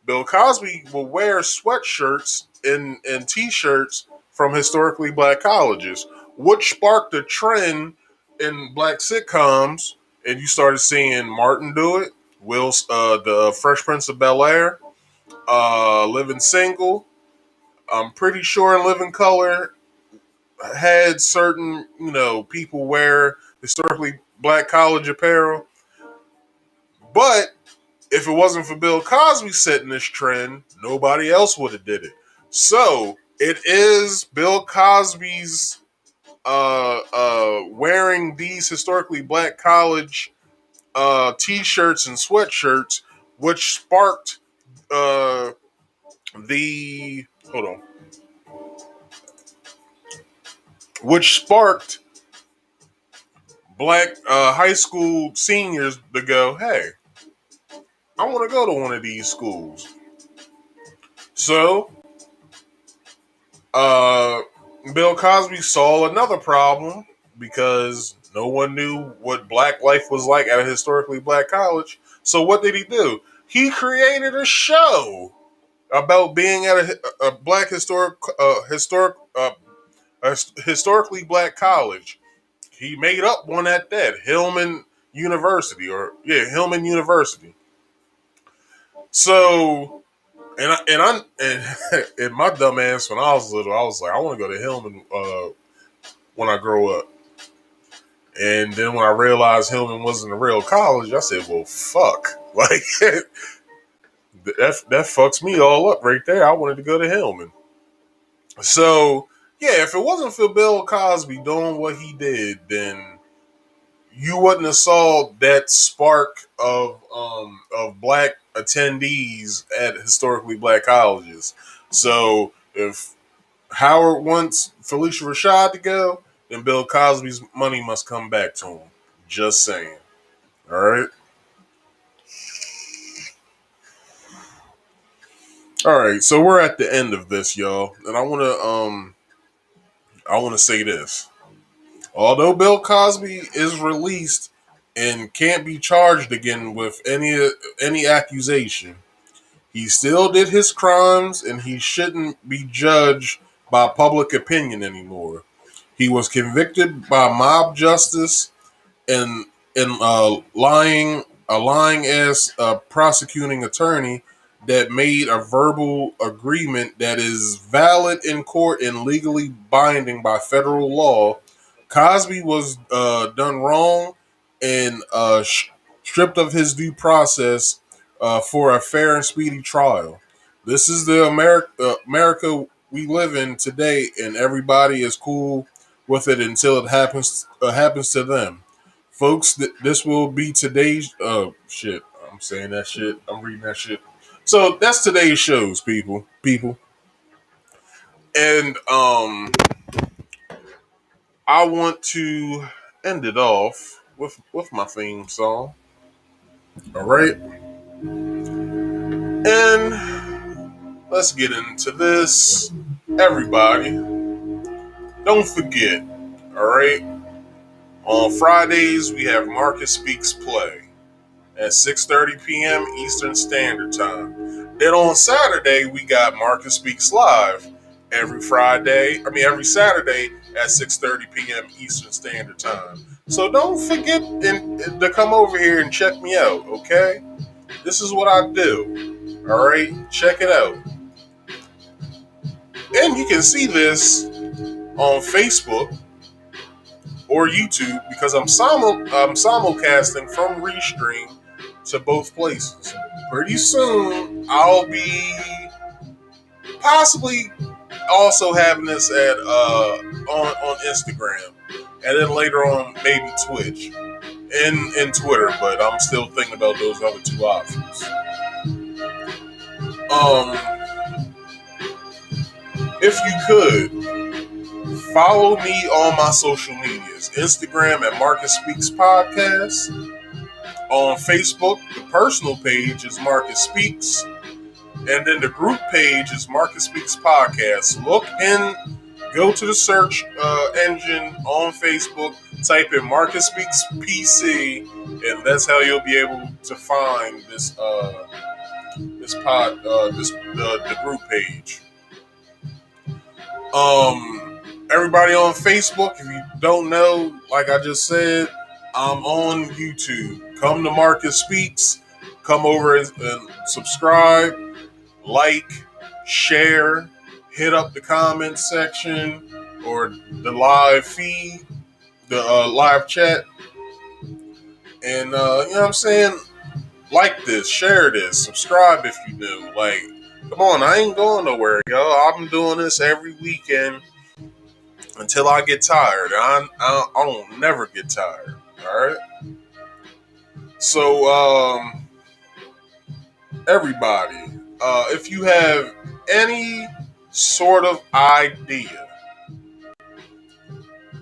Bill Cosby will wear sweatshirts and t-shirts from historically black colleges, which sparked a trend in black sitcoms, and you started seeing Martin do it, the Fresh Prince of Bel-Air, Living Single. I'm pretty sure Living Color had certain, people wear historically black college apparel. But if it wasn't for Bill Cosby setting this trend, nobody else would have did it. So it is Bill Cosby's wearing these historically black college t-shirts and sweatshirts, which sparked the hold on, which sparked black high school seniors to go, hey, I want to go to one of these schools. So Bill Cosby saw another problem because no one knew what black life was like at a historically black college. So what did he do? He created a show about being at a black historically black college. He made up one at that, Hillman University. So, and my dumb ass, when I was little, I was like, I want to go to Hillman when I grow up. And then when I realized Hillman wasn't a real college, I said, well, fuck. Like, that fucks me all up right there. I wanted to go to Hillman. So, yeah, if it wasn't for Bill Cosby doing what he did, then you wouldn't have saw that spark of black attendees at historically black colleges. So if Howard wants Felicia Rashad to go, then Bill Cosby's money must come back to him. Just saying. All right. All right. So we're at the end of this, y'all, and I want to say this. Although Bill Cosby is released and can't be charged again with any accusation, he still did his crimes and he shouldn't be judged by public opinion anymore. He was convicted by mob justice and lying ass prosecuting attorney that made a verbal agreement that is valid in court and legally binding by federal law. Cosby was done wrong and stripped of his due process for a fair and speedy trial. This is the America we live in today, and everybody is cool with it until it happens to them. Folks, this will be today's shit. I'm saying that shit. I'm reading that shit. So that's today's shows, people. And I want to end it off with my theme song. All right. And let's get into this. Everybody, don't forget, all right? On Fridays, we have Marcus Speaks Play at 6:30 p.m. Eastern Standard Time. Then on Saturday, we got Marcus Speaks Live every Saturday at 6:30 p.m. Eastern Standard Time. So don't forget to come over here and check me out, okay? This is what I do. All right, check it out. And you can see this on Facebook or YouTube because I'm simulcasting from Restream to both places. Pretty soon, I'll be possibly also having this at on Instagram, and then later on maybe Twitch and Twitter. But I'm still thinking about those other two options. If you could follow me on my social medias: Instagram at Marcus Speaks Podcast. On Facebook, the personal page is Marcus Speaks. And then the group page is Marcus Speaks Podcast. Look and go to the search engine on Facebook, type in Marcus Speaks PC, and that's how you'll be able to find the group page. Everybody on Facebook, if you don't know, like I just said, I'm on YouTube. Come to Marcus Speaks. Come over and subscribe. Like, share, hit up the comment section or the live feed, the live chat. And, you know what I'm saying? Like this, share this, subscribe if you new. Like, come on, I ain't going nowhere, yo. I'm doing this every weekend until I get tired. I don't never get tired, all right? So, everybody, if you have any sort of idea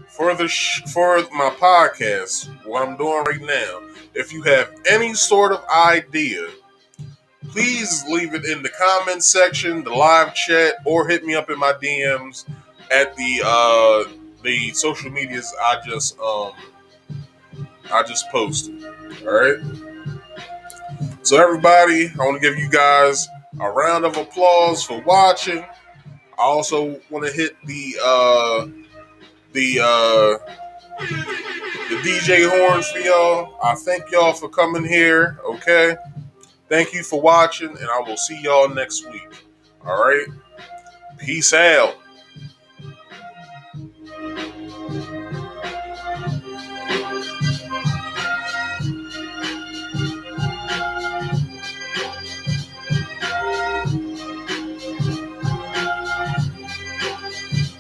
for my podcast, what I'm doing right now, if you have any sort of idea, please leave it in the comment section, the live chat, or hit me up in my DMs at the social medias I just posted. All right. So everybody, I want to give you guys a round of applause for watching. I also want to hit the DJ horns for y'all. I thank y'all for coming here. Okay, thank you for watching, and I will see y'all next week. All right, peace out.